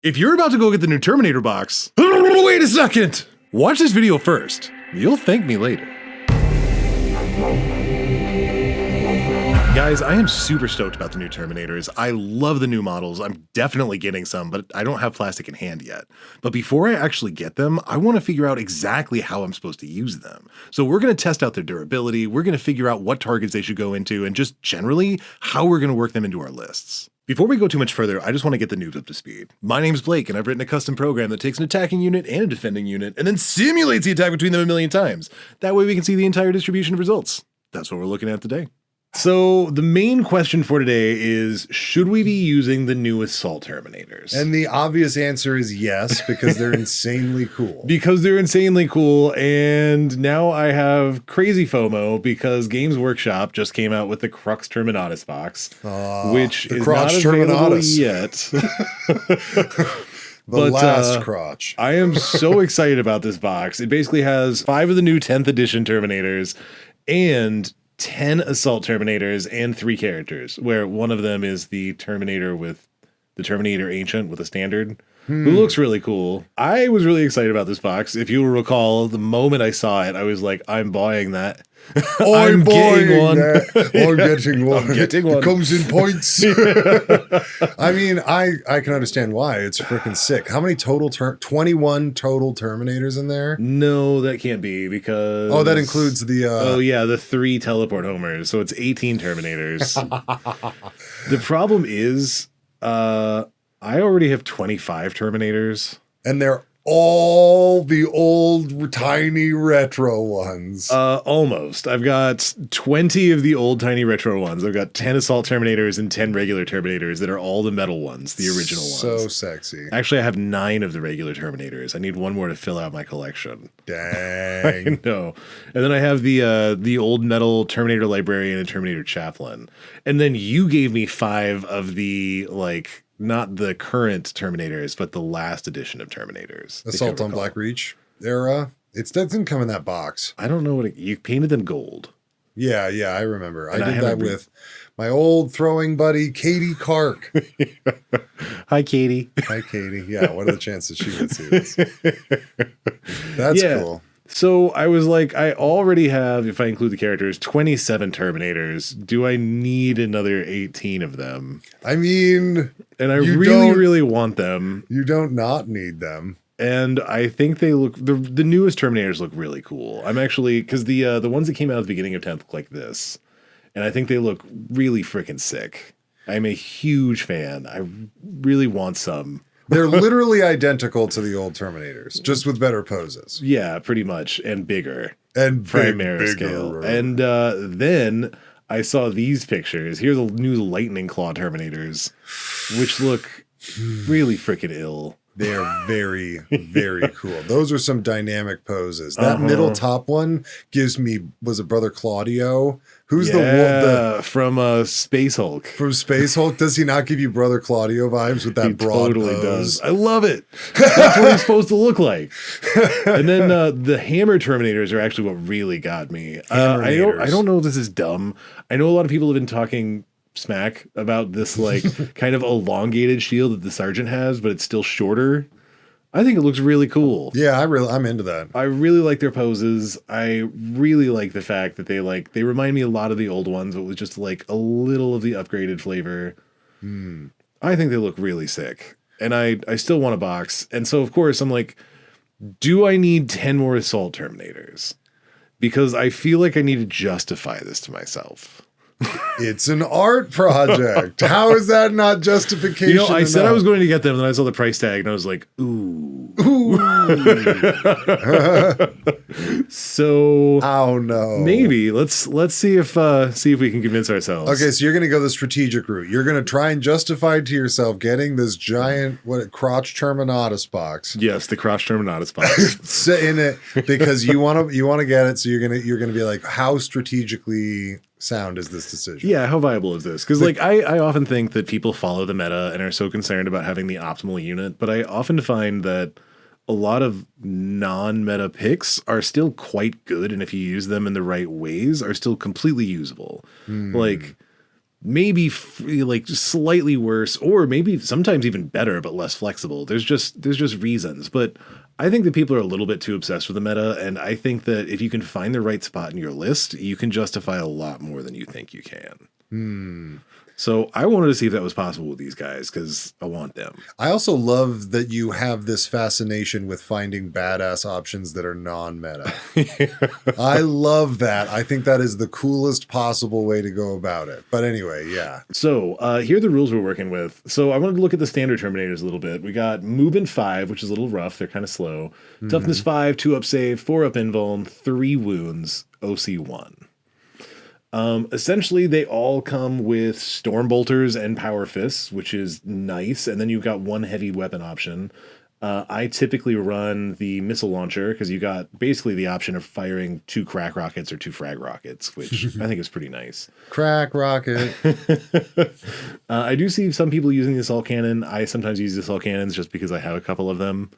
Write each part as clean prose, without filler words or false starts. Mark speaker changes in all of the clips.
Speaker 1: If you're about to go get the new Terminator box, wait a second! Watch this video first. You'll thank me later. Guys, I am super stoked about the new Terminators. I love the new models. I'm definitely getting some, but I don't have plastic in hand yet. But before I actually get them, I want to figure out exactly how I'm supposed to use them. So we're going to test out their durability, we're going to figure out what targets they should go into, and just generally how we're going to work them into our lists. Before we go too much further, I just want to get the noobs up to speed. My name's Blake, and I've written a custom program that takes an attacking unit and a defending unit, and then simulates the attack between them a million times. That way we can see the entire distribution of results. That's what we're looking at today. So the main question for today is, should we be using the new Assault Terminators?
Speaker 2: And the obvious answer is yes, because they're insanely cool.
Speaker 1: Because they're insanely cool, and now I have crazy FOMO because Games Workshop just came out with the Crux Terminatus box, which is not available yet.
Speaker 2: The last crotch.
Speaker 1: I am so excited about this box. It basically has 5 of the new 10th edition Terminators and 10 Assault Terminators and 3 characters, where one of them is the Terminator with the Terminator Ancient with a standard, who looks really cool. I was really excited about this box. If you will recall, the moment I saw it, I was like, I'm buying that.
Speaker 2: I'm getting one.
Speaker 1: I'm
Speaker 2: getting one.
Speaker 1: I'm getting one.
Speaker 2: It comes in points. I mean, I can understand why. It's freaking sick. How many total 21 total Terminators in there?
Speaker 1: No, that can't be because...
Speaker 2: Oh, that includes the...
Speaker 1: Oh, yeah, the 3 teleport homers. So it's 18 Terminators. The problem is, I already have 25 Terminators.
Speaker 2: And they're all the old tiny retro ones.
Speaker 1: Almost. I've got 20 of the old tiny retro ones. I've got 10 Assault Terminators and 10 regular Terminators that are all the metal ones, the original ones.
Speaker 2: So sexy.
Speaker 1: Actually, I have 9 of the regular Terminators. I need one more to fill out my collection.
Speaker 2: Dang.
Speaker 1: I know. And then I have the old metal Terminator Librarian and Terminator Chaplain. And then you gave me 5 of the, like... not the current Terminators, but the last edition of Terminators.
Speaker 2: Assault on Black Reach era. That didn't come in that box.
Speaker 1: I don't know what you painted them gold.
Speaker 2: Yeah, I remember. I did that with my old throwing buddy, Katie Kark.
Speaker 1: Hi, Katie.
Speaker 2: Hi, Katie. Yeah, what are the chances she would see this? That's cool.
Speaker 1: So I was like, I already have, if I include the characters, 27 Terminators. Do I need another 18 of them?
Speaker 2: I mean...
Speaker 1: And I really want them.
Speaker 2: You don't not need them.
Speaker 1: And I think they look... The newest Terminators look really cool. I'm actually... Because the ones that came out at the beginning of 10th look like this. And I think they look really freaking sick. I'm a huge fan. I really want some.
Speaker 2: They're literally identical to the old Terminators, just with better poses.
Speaker 1: Yeah, pretty much. And bigger.
Speaker 2: And
Speaker 1: primary scale. And then I saw these pictures. Here's the new Lightning Claw Terminators, which look really freaking ill.
Speaker 2: They're very, very cool. Those are some dynamic poses. That middle top one gives me, was it Brother Claudio? Who's the
Speaker 1: from Space Hulk?
Speaker 2: From Space Hulk? Does he not give you Brother Claudio vibes with that
Speaker 1: he
Speaker 2: broad
Speaker 1: totally
Speaker 2: pose?
Speaker 1: Does. I love it. That's what he's supposed to look like. And then the Hammer Terminators are actually what really got me. I don't know if this is dumb. I know a lot of people have been talking smack about this like kind of elongated shield that the Sergeant has, but it's still shorter. I think it looks really cool.
Speaker 2: Yeah, I'm into that.
Speaker 1: I really like their poses. I really like the fact that they remind me a lot of the old ones, but with just like a little of the upgraded flavor. I think they look really sick. And I still want a box. And so of course I'm like, do I need 10 more Assault Terminators? Because I feel like I need to justify this to myself.
Speaker 2: It's an art project. How is that not justification?
Speaker 1: You know, I said I was going to get them, and then I saw the price tag, and I was like, ooh. So,
Speaker 2: oh no.
Speaker 1: Maybe let's see if we can convince ourselves.
Speaker 2: Okay, so you're going to go the strategic route. You're going to try and justify to yourself getting this giant crotch Terminatus box.
Speaker 1: Yes, the crotch Terminatus box.
Speaker 2: Sit in it because you want to get it. So you're gonna be like, how strategically sound is this decision?
Speaker 1: Yeah, how viable is this? Because like I often think that people follow the meta and are so concerned about having the optimal unit, but I often find that a lot of non-meta picks are still quite good, and if you use them in the right ways, are still completely usable. Like maybe like slightly worse, or maybe sometimes even better but less flexible. There's just reasons. But I think that people are a little bit too obsessed with the meta, and I think that if you can find the right spot in your list, you can justify a lot more than you think you can. So I wanted to see if that was possible with these guys because I want them.
Speaker 2: I also love that you have this fascination with finding badass options that are non-meta. I love that. I think that is the coolest possible way to go about it. But anyway, yeah.
Speaker 1: So here are the rules we're working with. So I wanted to look at the standard Terminators a little bit. We got movement 5, which is a little rough. They're kind of slow. Toughness 5, 2 up save, 4 up invuln, 3 wounds, OC 1. Essentially, they all come with storm bolters and power fists, which is nice. And then you've got 1 heavy weapon option. I typically run the missile launcher because you got basically the option of firing 2 crack rockets or 2 frag rockets, which I think is pretty nice.
Speaker 2: Crack rocket.
Speaker 1: I do see some people using the assault cannon. I sometimes use the assault cannons just because I have a couple of them.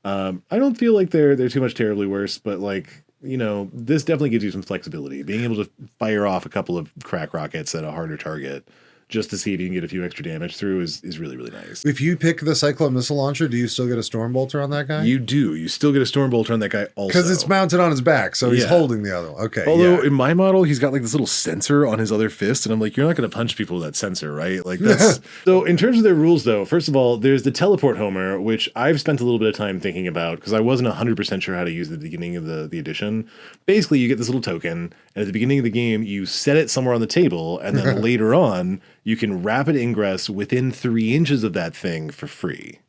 Speaker 1: I don't feel like they're too much terribly worse, but like, you know, this definitely gives you some flexibility. Being able to fire off a couple of crack rockets at a harder target just to see if you can get a few extra damage through is really, really nice.
Speaker 2: If you pick the Cyclone missile launcher, do you still get a storm bolter on that guy?
Speaker 1: You do. You still get a storm bolter on that guy also.
Speaker 2: Because it's mounted on his back, so he's holding the other one. Okay.
Speaker 1: Although in my model, he's got like this little sensor on his other fist, and I'm like, you're not going to punch people with that sensor, right? Like that's so. In terms of their rules, though, first of all, there's the teleport homer, which I've spent a little bit of time thinking about because I wasn't 100% sure how to use it at the beginning of the edition. Basically, you get this little token, and at the beginning of the game, you set it somewhere on the table, and then later on, you can rapid ingress within 3 inches of that thing for free.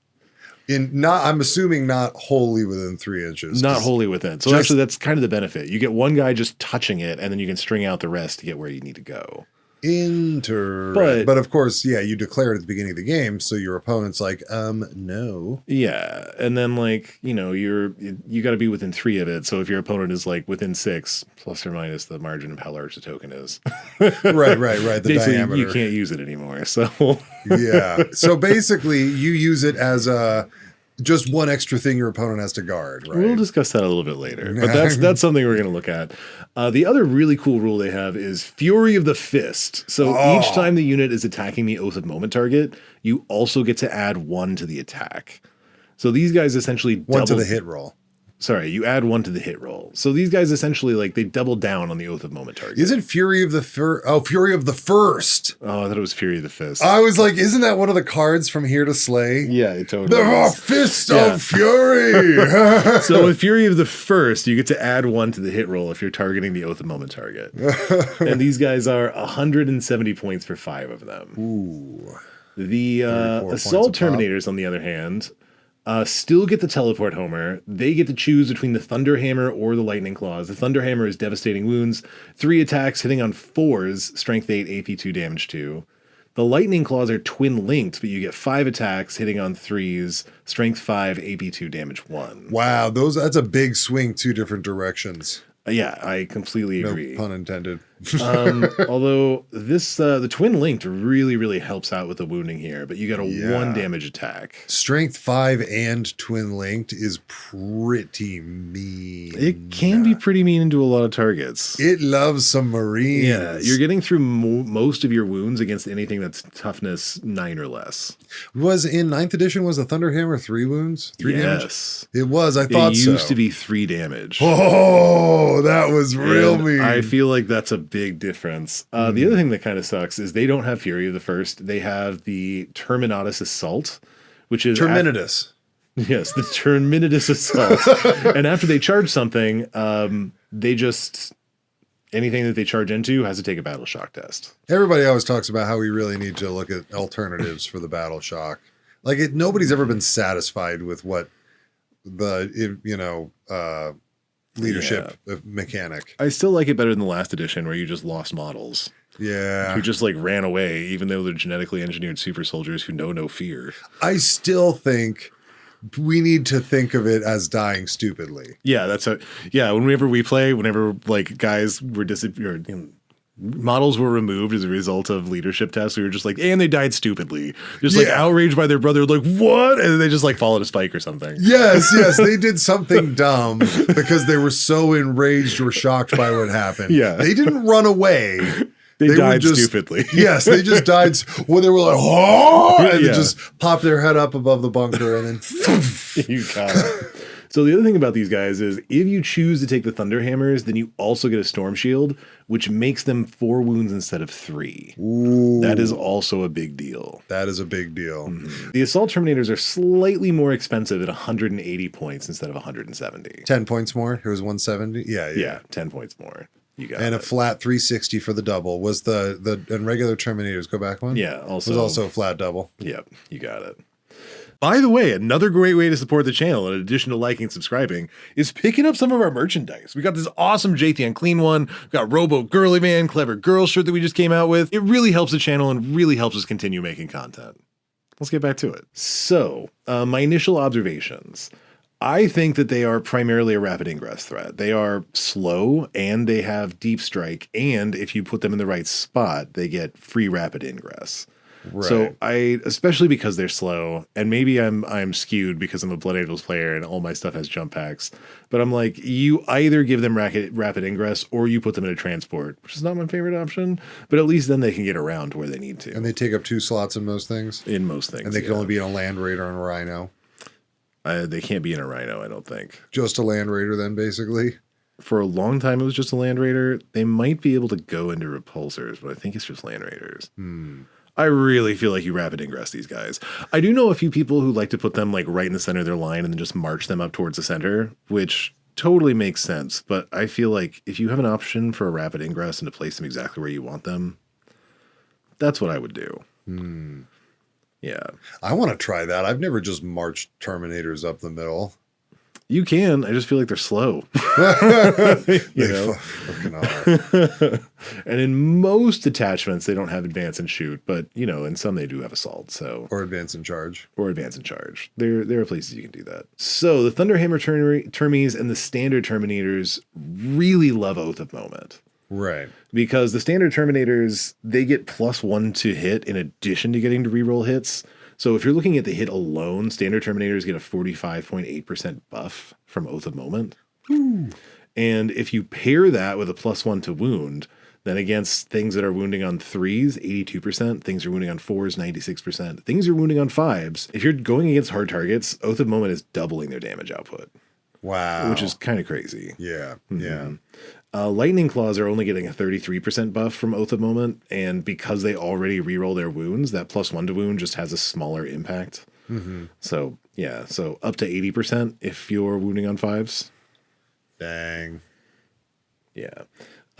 Speaker 2: I'm assuming not wholly within 3 inches.
Speaker 1: Not wholly within. So actually, that's kind of the benefit. You get one guy just touching it, and then you can string out the rest to get where you need to go.
Speaker 2: But of course, you declare it at the beginning of the game, so your opponent's like, no.
Speaker 1: Yeah, and then like, you know, you got to be within 3 of it. So if your opponent is like within 6, plus or minus the margin of how large the token is.
Speaker 2: right. The
Speaker 1: basically,
Speaker 2: diameter.
Speaker 1: You can't use it anymore. So
Speaker 2: yeah. So basically, you use it as just one extra thing your opponent has to guard, right?
Speaker 1: We'll discuss that a little bit later, but that's something we're going to look at. The other really cool rule they have is Fury of the Fist. So each time the unit is attacking the Oath of Moment target, you also get to add 1 to the attack. So these guys essentially
Speaker 2: one to the hit roll.
Speaker 1: Sorry, you add 1 to the hit roll. So these guys essentially like they double down on the Oath of Moment target.
Speaker 2: Isn't Fury of the Fury of the First?
Speaker 1: Oh, I thought it was Fury of the Fist.
Speaker 2: I was like, isn't that one of the cards from Here to Slay?
Speaker 1: Yeah, it totally
Speaker 2: The Fist of Fury.
Speaker 1: So with Fury of the First, you get to add 1 to the hit roll if you're targeting the Oath of Moment target. And these guys are 170 points for 5 of them.
Speaker 2: Ooh.
Speaker 1: The Assault Terminators, on the other hand, still get the teleport homer. They get to choose between the Thunder Hammer or the Lightning Claws. The Thunder Hammer is devastating wounds, 3 attacks hitting on 4s, strength 8, AP 2, damage 2. The Lightning Claws are twin linked, but you get 5 attacks hitting on 3s, strength 5, AP 2, damage 1.
Speaker 2: Wow, that's a big swing 2 different directions.
Speaker 1: Yeah, I completely agree.
Speaker 2: No pun intended.
Speaker 1: Although this the twin linked really, really helps out with the wounding here, but you got a 1 damage attack.
Speaker 2: Strength 5 and twin linked is pretty mean.
Speaker 1: It can be pretty mean into a lot of targets.
Speaker 2: It loves some Marines.
Speaker 1: Yeah, you're getting through most of your wounds against anything that's toughness 9 or less.
Speaker 2: Was in 9th edition, was the Thunderhammer 3 wounds? 3 damage?
Speaker 1: Yes.
Speaker 2: It was, I thought so.
Speaker 1: It used to be 3 damage.
Speaker 2: Oh, that was real mean.
Speaker 1: I feel like that's a big difference. The other thing that kind of sucks is they don't have Fury of the First. They have the Terminatus Assault, which is...
Speaker 2: Terminatus.
Speaker 1: Yes, the Terminatus Assault. And after they charge something, they just... Anything that they charge into has to take a battle shock test.
Speaker 2: Everybody always talks about how we really need to look at alternatives for the battle shock. Like, nobody's ever been satisfied with what the, leadership mechanic.
Speaker 1: I still like it better than the last edition where you just lost models.
Speaker 2: Yeah.
Speaker 1: Who just like ran away, even though they're genetically engineered super soldiers who know no fear.
Speaker 2: I still think we need to think of it as dying stupidly.
Speaker 1: Yeah, whenever we play, whenever like guys were models were removed as a result of leadership tests, we were just like, and they died stupidly. Just like outraged by their brother, like, what? And they just like followed a spike or something.
Speaker 2: Yes, they did something dumb because they were so enraged or shocked by what happened.
Speaker 1: Yeah.
Speaker 2: They didn't run away.
Speaker 1: They
Speaker 2: were
Speaker 1: died
Speaker 2: just
Speaker 1: stupidly.
Speaker 2: Yes, they just died when they were like, oh, and
Speaker 1: Yeah.
Speaker 2: they just popped their head up above the bunker and then
Speaker 1: You got it. So the other thing about these guys is if you choose to take the Thunder Hammers, then you also get a Storm Shield, which makes them 4 wounds instead of 3.
Speaker 2: Ooh,
Speaker 1: That is also a big deal.
Speaker 2: that is a big deal.
Speaker 1: The Assault Terminators are slightly more expensive at 180 points instead of 170.
Speaker 2: 10 points more. Here was 170.
Speaker 1: Yeah, 10 points more. You got
Speaker 2: And
Speaker 1: it.
Speaker 2: a flat 360 for the double. Was the and regular Terminators go back one?
Speaker 1: Yeah, also
Speaker 2: was also a flat double.
Speaker 1: Yep, you got it. By the way, another great way to support the channel, in addition to liking and subscribing, is picking up some of our merchandise. We got this awesome Jathan Clean one. We got Robo Girly Man, Clever Girl shirt that we just came out with. It really helps the channel and really helps us continue making content. Let's get back to it. So, my initial observations. I think that they are primarily a rapid ingress threat. They are slow and they have deep strike. And if you put them in the right spot, they get free rapid ingress.
Speaker 2: Right.
Speaker 1: So especially because they're slow, and maybe I'm skewed because I'm a Blood Angels player and all my stuff has jump packs, but I'm like, you either give them rapid ingress or you put them in a transport, which is not my favorite option, but at least then they can get around where they need to.
Speaker 2: And they take up 2 slots in most things.
Speaker 1: In most things.
Speaker 2: And they can only be in a Land Raider and a Rhino.
Speaker 1: They can't be in a Rhino, I don't think.
Speaker 2: Just a Land Raider then, basically.
Speaker 1: For a long time, it was just a Land Raider. They might be able to go into Repulsors, but I think it's just Land Raiders. I really feel like you rapid ingress these guys. I do know a few people who like to put them like right in the center of their line and then just march them up towards the center, which totally makes sense. But I feel like if you have an option for a rapid ingress and to place them exactly where you want them, that's what I would do. Yeah.
Speaker 2: I want to try that. I've never just marched Terminators up the middle.
Speaker 1: You can. I just feel like they're slow.
Speaker 2: They fucking are.
Speaker 1: And in most detachments, they don't have advance and shoot, but in some they do have assault. So
Speaker 2: Or advance and charge.
Speaker 1: Or advance and charge. There are places you can do that. So the Thunderhammer Termies and the standard Terminators really love Oath of Moment.
Speaker 2: Right.
Speaker 1: Because the standard Terminators, they get +1 to hit in addition to getting to reroll hits. So if you're looking at the hit alone, standard Terminators get a 45.8% buff from Oath of Moment.
Speaker 2: Ooh.
Speaker 1: And if you pair that with a +1 to wound, then against things that are wounding on 3s, 82%, things you're wounding on 4s, 96%, things you're wounding on 5s, if you're going against hard targets, Oath of Moment is doubling their damage output.
Speaker 2: Wow.
Speaker 1: Which is kind of crazy.
Speaker 2: Yeah. Yeah.
Speaker 1: Lightning Claws are only getting a 33% buff from Oath of Moment, and because they already reroll their wounds, that +1 to wound just has a smaller impact. So, yeah, so up to 80% if you're wounding on 5s.
Speaker 2: Dang.
Speaker 1: Yeah.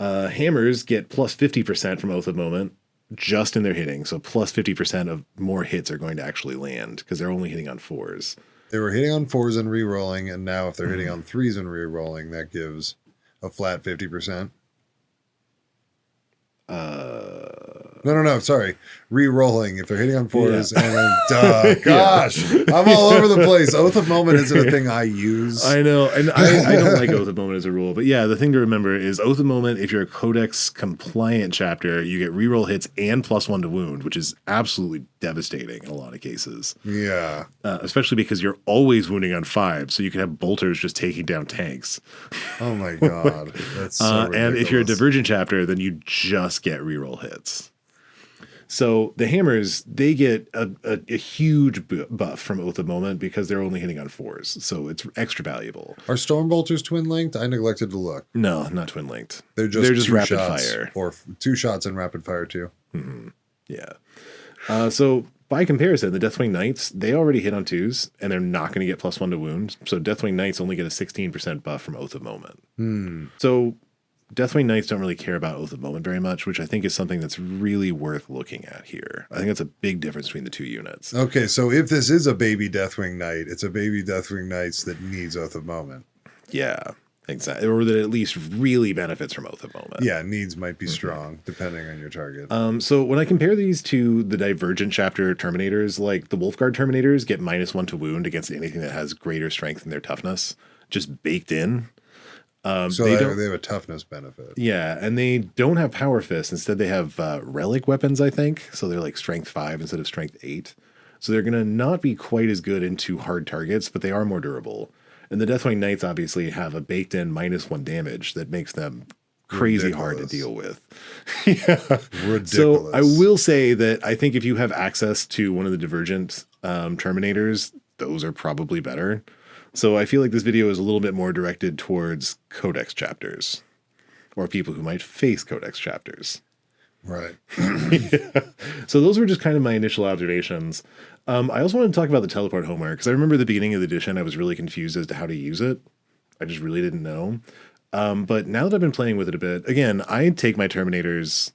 Speaker 1: Hammers get +50% from Oath of Moment just in their hitting, so +50% of more hits are going to actually land because they're only hitting on 4s.
Speaker 2: They were hitting on 4s and re-rolling, and now if they're hitting on 3s and re-rolling, that gives a flat 50%. No. Sorry. Re-rolling. If they're hitting on 4s and then, gosh, I'm all over the place. Oath of Moment isn't a thing I use.
Speaker 1: I know. And I don't like Oath of Moment as a rule. But yeah, the thing to remember is Oath of Moment, if you're a Codex compliant chapter, you get reroll hits and +1 to wound, which is absolutely devastating in a lot of cases.
Speaker 2: Yeah.
Speaker 1: Especially because you're always wounding on 5, so you can have bolters just taking down tanks.
Speaker 2: Oh my God. That's so ridiculous.
Speaker 1: And if you're a Divergent chapter, then you just get reroll hits. So the Hammers, they get a huge buff from Oath of Moment because they're only hitting on 4s. So it's extra valuable.
Speaker 2: Are Stormbolters twin-linked? I neglected to look.
Speaker 1: No, not twin-linked.
Speaker 2: They're just
Speaker 1: rapid
Speaker 2: shots,
Speaker 1: fire.
Speaker 2: Or 2 shots and rapid fire too.
Speaker 1: Yeah. So by comparison, the Deathwing Knights, they already hit on 2s, and they're not going to get +1 to wound. So Deathwing Knights only get a 16% buff from Oath of Moment. So Deathwing Knights don't really care about Oath of Moment very much, which I think is something that's really worth looking at here. I think that's a big difference between the two units.
Speaker 2: Okay, so if this is a baby Deathwing Knight, it's a baby Deathwing Knights that needs Oath of Moment.
Speaker 1: Yeah, exactly. Or that at least really benefits from Oath of Moment.
Speaker 2: Yeah, needs might be strong, depending on your target.
Speaker 1: So when I compare these to the Divergent chapter Terminators, like the Wolfguard Terminators get -1 to wound against anything that has greater strength in their toughness, just baked in.
Speaker 2: So they have a toughness benefit.
Speaker 1: Yeah, and they don't have Power Fist. Instead, they have relic weapons, I think. So they're like Strength 5 instead of Strength 8. So they're going to not be quite as good into hard targets, but they are more durable. And the Deathwing Knights obviously have a baked-in -1 damage that makes them crazy hard to
Speaker 2: Ridiculous.
Speaker 1: deal with. Yeah.
Speaker 2: Ridiculous.
Speaker 1: So I will say that I think if you have access to one of the Divergent Terminators, those are probably better. So I feel like this video is a little bit more directed towards Codex chapters or people who might face Codex chapters.
Speaker 2: Right.
Speaker 1: Yeah. So those were just kind of my initial observations. I also want to talk about the teleport Homer because I remember at the beginning of the edition, I was really confused as to how to use it. I just really didn't know. But now that I've been playing with it a bit, again, I take my Terminators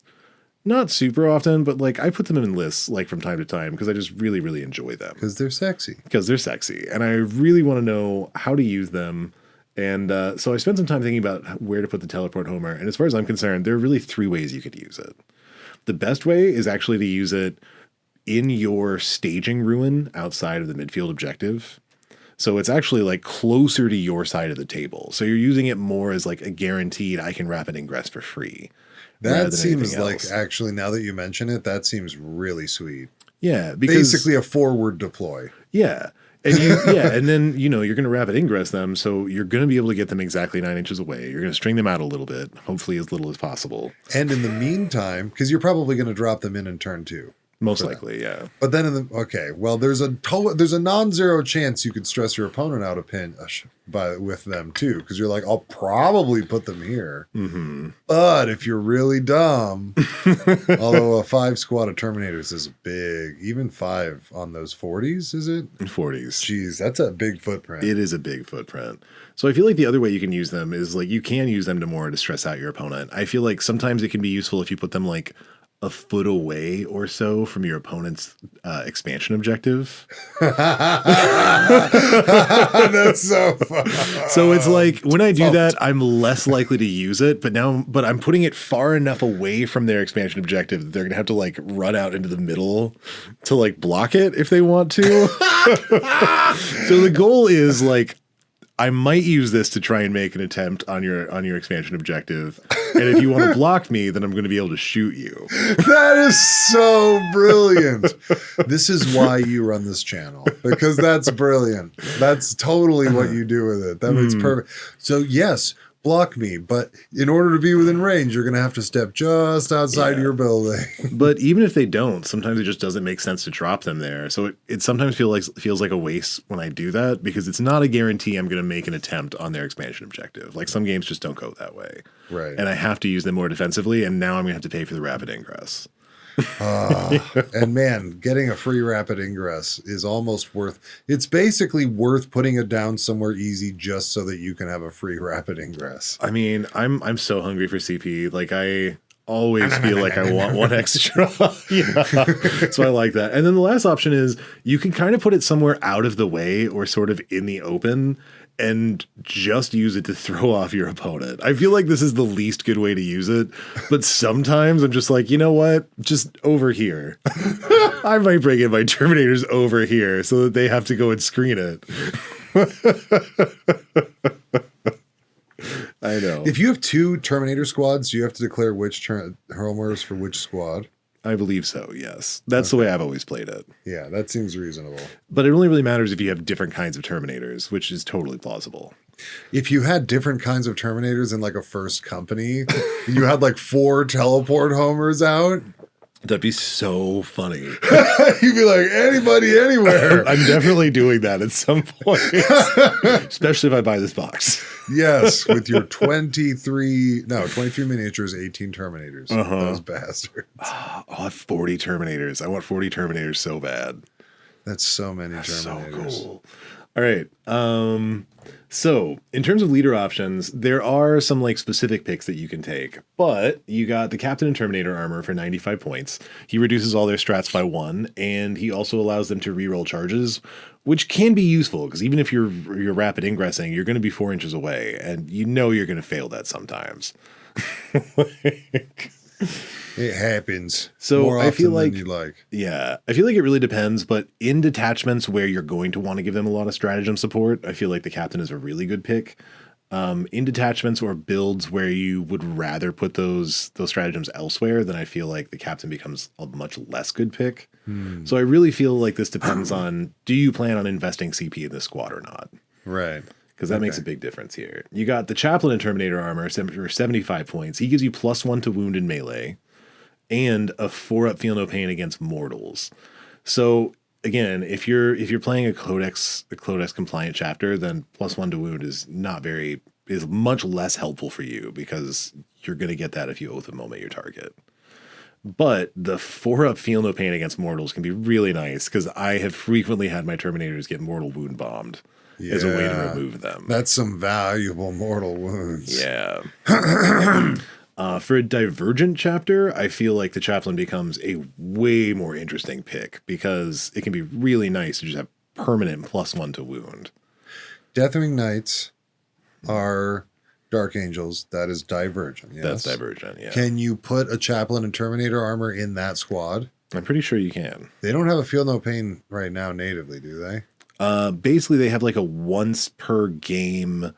Speaker 1: not super often, but like I put them in lists like from time to time because I just really, really enjoy them.
Speaker 2: Because they're sexy.
Speaker 1: Because they're sexy. And I really want to know how to use them. And so I spent some time thinking about where to put the teleport Homer. And as far as I'm concerned, there are really 3 ways you could use it. The best way is actually to use it in your staging ruin outside of the midfield objective. So it's actually like closer to your side of the table. So you're using it more as like a guaranteed I can rapid ingress for free.
Speaker 2: That seems like, actually, now that you mention it, that seems really sweet.
Speaker 1: Yeah, because
Speaker 2: basically a forward deploy.
Speaker 1: Yeah. And and then, you're going to rapid ingress them. So you're going to be able to get them exactly 9 inches away. You're going to string them out a little bit, hopefully as little as possible.
Speaker 2: And in the meantime, because you're probably going to drop them in turn 2.
Speaker 1: Most likely, yeah.
Speaker 2: But then there's a non-zero chance you could stress your opponent out a pinch with them too, because you're like, I'll probably put them here.
Speaker 1: Mm-hmm.
Speaker 2: But if you're really dumb, although a 5 squad of Terminators is big, even 5 on those 40s, is it?
Speaker 1: 40s.
Speaker 2: Jeez, that's a big footprint.
Speaker 1: It is a big footprint. So I feel like the other way you can use them is like you can use them to stress out your opponent. I feel like sometimes it can be useful if you put them like a foot away or so from your opponent's expansion objective.
Speaker 2: That's so fun.
Speaker 1: So it's like when I do that, I'm less likely to use it, but I'm putting it far enough away from their expansion objective that they're gonna have to like run out into the middle to like block it if they want to. So the goal is like I might use this to try and make an attempt on your expansion objective. And if you want to block me, then I'm going to be able to shoot you.
Speaker 2: That is so brilliant. This is why you run this channel, because that's brilliant. That's totally what you do with it. That makes perfect. So yes, block me, but in order to be within range, you're going to have to step just outside your building.
Speaker 1: But even if they don't, sometimes it just doesn't make sense to drop them there. So it sometimes feels like a waste when I do that because it's not a guarantee I'm going to make an attempt on their expansion objective. Like some games just don't go that way.
Speaker 2: Right.
Speaker 1: And I have to use them more defensively, and now I'm going to have to pay for the rapid ingress.
Speaker 2: And man, getting a free rapid ingress is almost worth. It's basically worth putting it down somewhere easy just so that you can have a free rapid ingress.
Speaker 1: I mean, I'm so hungry for CP. Like I always feel like I want one extra. Yeah. So I like that. And then the last option is you can kind of put it somewhere out of the way or sort of in the open and just use it to throw off your opponent. I feel like this is the least good way to use it, but sometimes I'm just like, you know what? Just over here. I might bring in my Terminators over here so that they have to go and screen it. I know.
Speaker 2: If you have 2 Terminator squads, you have to declare which Homers for which squad.
Speaker 1: I believe so, yes. That's the way I've always played it.
Speaker 2: Yeah, that seems reasonable.
Speaker 1: But it only really matters if you have different kinds of Terminators, which is totally plausible.
Speaker 2: If you had different kinds of Terminators in like a first company, you had like 4 teleport Homers out.
Speaker 1: That'd be so funny.
Speaker 2: You'd be like, anybody, anywhere.
Speaker 1: I'm definitely doing that at some point. Especially if I buy this box.
Speaker 2: Yes, with your 23 miniatures, 18 Terminators. Those bastards.
Speaker 1: Oh, I have 40 Terminators. I want 40 Terminators so bad.
Speaker 2: That's so many
Speaker 1: That's
Speaker 2: Terminators.
Speaker 1: so cool. All right. So in terms of leader options, there are some like specific picks that you can take, but you got the Captain and Terminator armor for 95 points. He reduces all their strats by 1, and he also allows them to reroll charges, which can be useful because even if you're rapid ingressing, you're going to be 4 inches away, and you're going to fail that sometimes.
Speaker 2: It happens.
Speaker 1: So
Speaker 2: more
Speaker 1: I feel
Speaker 2: often
Speaker 1: like,
Speaker 2: than you like.
Speaker 1: Yeah, I feel like it really depends, but in detachments where you're going to want to give them a lot of stratagem support, I feel like the Captain is a really good pick. In detachments or builds where you would rather put those stratagems elsewhere, then I feel like the Captain becomes a much less good pick. So I really feel like this depends on, do you plan on investing CP in this squad or not?
Speaker 2: Right.
Speaker 1: because that makes a big difference here. You got the Chaplain in Terminator armor for 75 points. He gives you +1 to wound in melee and a 4-up feel no pain against mortals. So again, if you're playing a codex compliant chapter, then +1 to wound is much less helpful for you because you're going to get that if you oath a moment your target. But the 4-up feel no pain against mortals can be really nice because I have frequently had my Terminators get mortal wound bombed as a way to remove them.
Speaker 2: That's some valuable mortal wounds.
Speaker 1: Yeah. For a Divergent chapter, I feel like the Chaplain becomes a way more interesting pick because it can be really nice to just have permanent +1 to wound.
Speaker 2: Deathwing Knights are Dark Angels. That is Divergent. Yes?
Speaker 1: That's Divergent, yeah.
Speaker 2: Can you put a Chaplain and Terminator armor in that squad?
Speaker 1: I'm pretty sure you can.
Speaker 2: They don't have a feel no pain right now natively, do they?
Speaker 1: Basically, they have like a once per game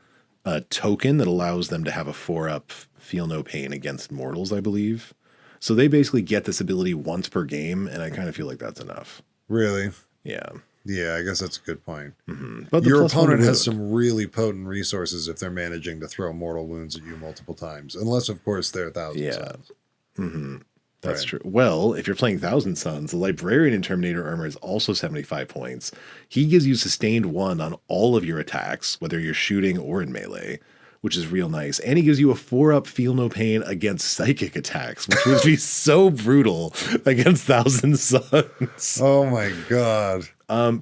Speaker 1: token that allows them to have a 4-up feel no pain against mortals, I believe. So they basically get this ability once per game, and I kind of feel like that's enough.
Speaker 2: Really?
Speaker 1: Yeah.
Speaker 2: Yeah, I guess that's a good point.
Speaker 1: Mm-hmm. But
Speaker 2: your opponent has some really potent resources if they're managing to throw mortal wounds at you multiple times. Unless, of course, they're Thousand Suns.
Speaker 1: Mm-hmm. That's true. Well, if you're playing Thousand Suns, the Librarian in Terminator armor is also 75 points. He gives you sustained 1 on all of your attacks, whether you're shooting or in melee, which is real nice. And he gives you a 4-up feel no pain against psychic attacks, which would be so brutal against Thousand Suns.
Speaker 2: Oh my God.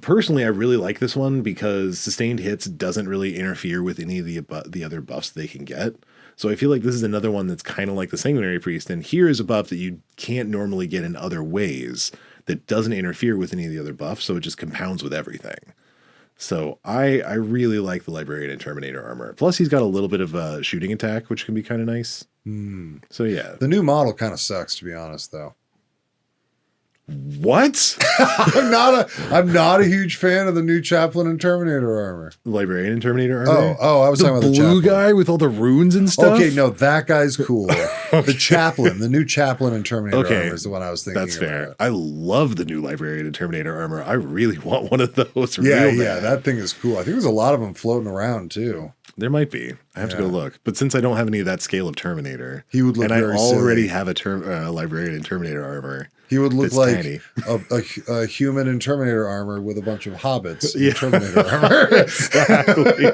Speaker 1: Personally, I really like this one because sustained hits doesn't really interfere with any of the other buffs they can get. So I feel like this is another one that's kind of like the Sanguinary Priest, and here is a buff that you can't normally get in other ways that doesn't interfere with any of the other buffs, so it just compounds with everything. So I really like the Librarian and Terminator armor. Plus, he's got a little bit of a shooting attack, which can be kind of nice. So yeah.
Speaker 2: The new model kind of sucks, to be honest, though.
Speaker 1: What?
Speaker 2: I'm not a huge fan of the new Chaplain and Terminator armor.
Speaker 1: Librarian and Terminator armor?
Speaker 2: Oh, I was talking about the
Speaker 1: blue
Speaker 2: Chaplain
Speaker 1: guy with all the runes and stuff?
Speaker 2: Okay, no, that guy's cool. The Chaplain, the new Chaplain and Terminator armor is the one I was thinking
Speaker 1: That's fair.
Speaker 2: about.
Speaker 1: I love the new Librarian and Terminator armor. I really want one of those.
Speaker 2: Yeah, that thing is cool. I think there's a lot of them floating around, too.
Speaker 1: There might be. I have to go look. But since I don't have any of that scale of Terminator,
Speaker 2: he would look
Speaker 1: and
Speaker 2: very
Speaker 1: I already
Speaker 2: silly.
Speaker 1: have a Librarian and Terminator armor.
Speaker 2: He would look like a human in Terminator armor with a bunch of hobbits in Terminator armor.
Speaker 1: Exactly.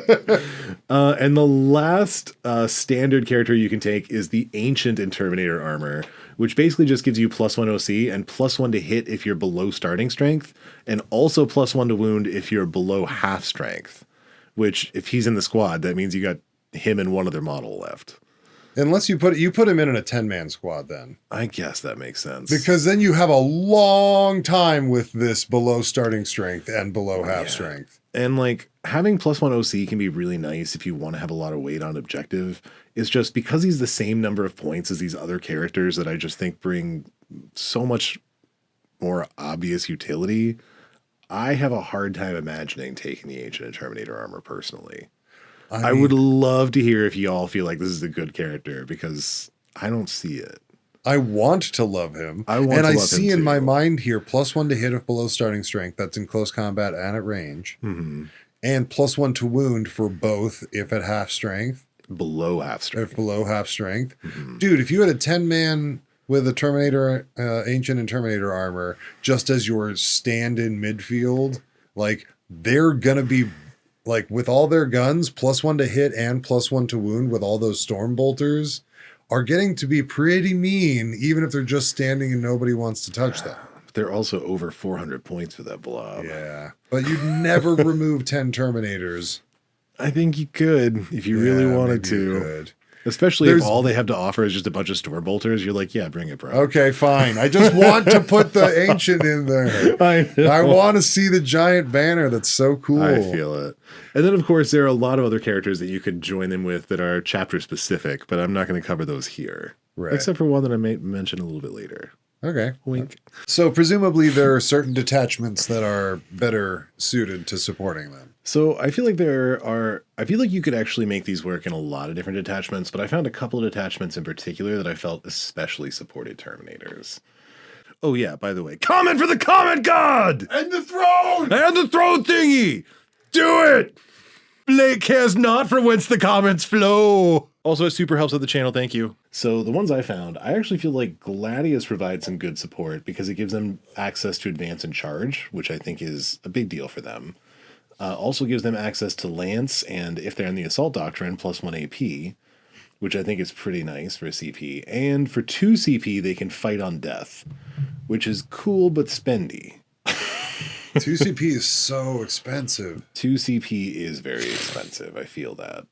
Speaker 1: And the last standard character you can take is the Ancient in Terminator armor, which basically just gives you +1 OC and +1 to hit if you're below starting strength, and also +1 to wound if you're below half strength. Which, if he's in the squad, that means you got him and one other model left.
Speaker 2: Unless you put him in a 10-man squad, then.
Speaker 1: I guess that makes sense.
Speaker 2: Because then you have a long time with this below starting strength and below half strength.
Speaker 1: And like having +1 OC can be really nice if you want to have a lot of weight on objective. It's just because he's the same number of points as these other characters that I just think bring so much more obvious utility. I have a hard time imagining taking the Ancient and Terminator armor personally. I would love to hear if y'all feel like this is a good character because I don't see it.
Speaker 2: I want to love him. I see in my mind here +1 to hit if below starting strength. That's in close combat and at range.
Speaker 1: Mm-hmm.
Speaker 2: And +1 to wound for both if at half strength.
Speaker 1: Below half strength.
Speaker 2: If below half strength.
Speaker 1: Mm-hmm.
Speaker 2: Dude, if you had a 10-man with a Terminator, Ancient and Terminator armor, just as your stand-in midfield, like, they're going to be, like, with all their guns, +1 to hit and +1 to wound with all those storm bolters, are getting to be pretty mean, even if they're just standing and nobody wants to touch them.
Speaker 1: They're also over 400 points for that blob.
Speaker 2: Yeah. But you'd never remove 10 Terminators.
Speaker 1: I think you could if you really wanted to. Especially if all they have to offer is just a bunch of store bolters. You're like, yeah, bring it, bro.
Speaker 2: Okay, fine. I just want to put the Ancient in there. I want to see the giant banner. That's so cool.
Speaker 1: I feel it. And then, of course, there are a lot of other characters that you could join them with that are chapter specific, but I'm not going to cover those here.
Speaker 2: Right.
Speaker 1: Except for one that I may mention a little bit later.
Speaker 2: Okay.
Speaker 1: Wink.
Speaker 2: So presumably there are certain detachments that are better suited to supporting them.
Speaker 1: So I feel like you could actually make these work in a lot of different detachments, but I found a couple of detachments in particular that I felt especially supported Terminators. Oh yeah, by the way, comment for the comment god!
Speaker 2: And the throne!
Speaker 1: And the throne thingy! Do it! Blake cares not for whence the comments flow. Also, it super helps with the channel. Thank you. So the ones I found, I actually feel like Gladius provides some good support because it gives them access to advance and charge, which I think is a big deal for them. Also gives them access to Lance, and if they're in the Assault Doctrine, +1 AP, which I think is pretty nice for a CP. And for 2 CP, they can fight on death, which is cool but spendy.
Speaker 2: 2 CP is so expensive.
Speaker 1: 2 CP is very expensive. I feel that.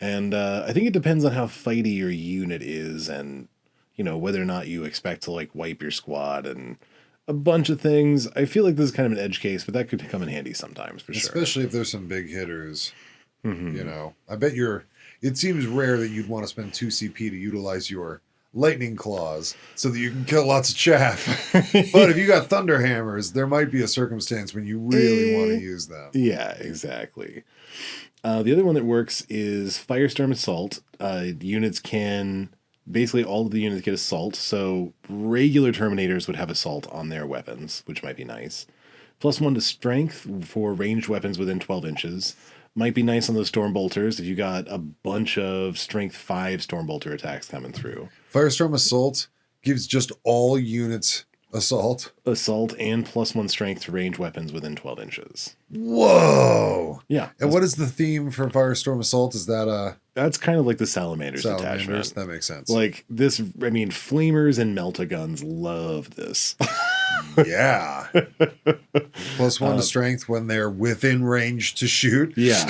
Speaker 1: And I think it depends on how fighty your unit is and, you know, whether or not you expect to, like, wipe your squad and a bunch of things. I feel like this is kind of an edge case, but that could come in handy sometimes, for sure.
Speaker 2: Especially if there's some big hitters. You know, I bet it seems rare that you'd want to spend 2 CP to utilize your lightning claws so that you can kill lots of chaff. But if you got thunder hammers, there might be a circumstance when you really want to use them.
Speaker 1: Yeah, exactly. The other one that works is Firestorm Assault. Units can... Basically, all of the units get Assault, so regular Terminators would have Assault on their weapons, which might be nice. +1 to Strength for ranged weapons within 12 inches. Might be nice on those Stormbolters if you got a bunch of Strength 5 Stormbolter attacks coming through.
Speaker 2: Firestorm Assault gives just all units Assault.
Speaker 1: Assault and +1 Strength to ranged weapons within 12 inches.
Speaker 2: Whoa!
Speaker 1: Yeah.
Speaker 2: And what is the theme for Firestorm Assault? Is that
Speaker 1: That's kind of like the Salamanders detachment.
Speaker 2: That makes sense.
Speaker 1: Like this, I mean, Flamers and Meltaguns love this.
Speaker 2: Yeah. +1 to Strength when they're within range to shoot.
Speaker 1: Yeah,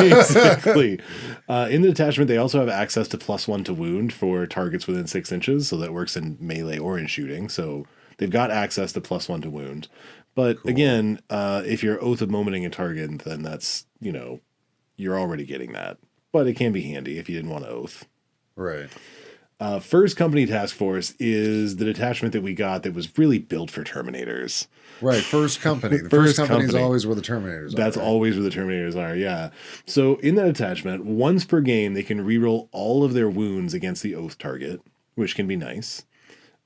Speaker 1: exactly. In the detachment, they also have access to +1 to wound for targets within 6 inches, so that works in melee or in shooting. So they've got access to +1 to wound. But again, if you're Oath of Momenting a target, then that's, you know, you're already getting that. But it can be handy if you didn't want to Oath.
Speaker 2: Right.
Speaker 1: First Company Task Force is the detachment that we got that was really built for Terminators.
Speaker 2: Right, First Company. The first company is always where the Terminators are.
Speaker 1: That's always where the Terminators are, yeah. So in that attachment, once per game, they can reroll all of their wounds against the Oath target, which can be nice.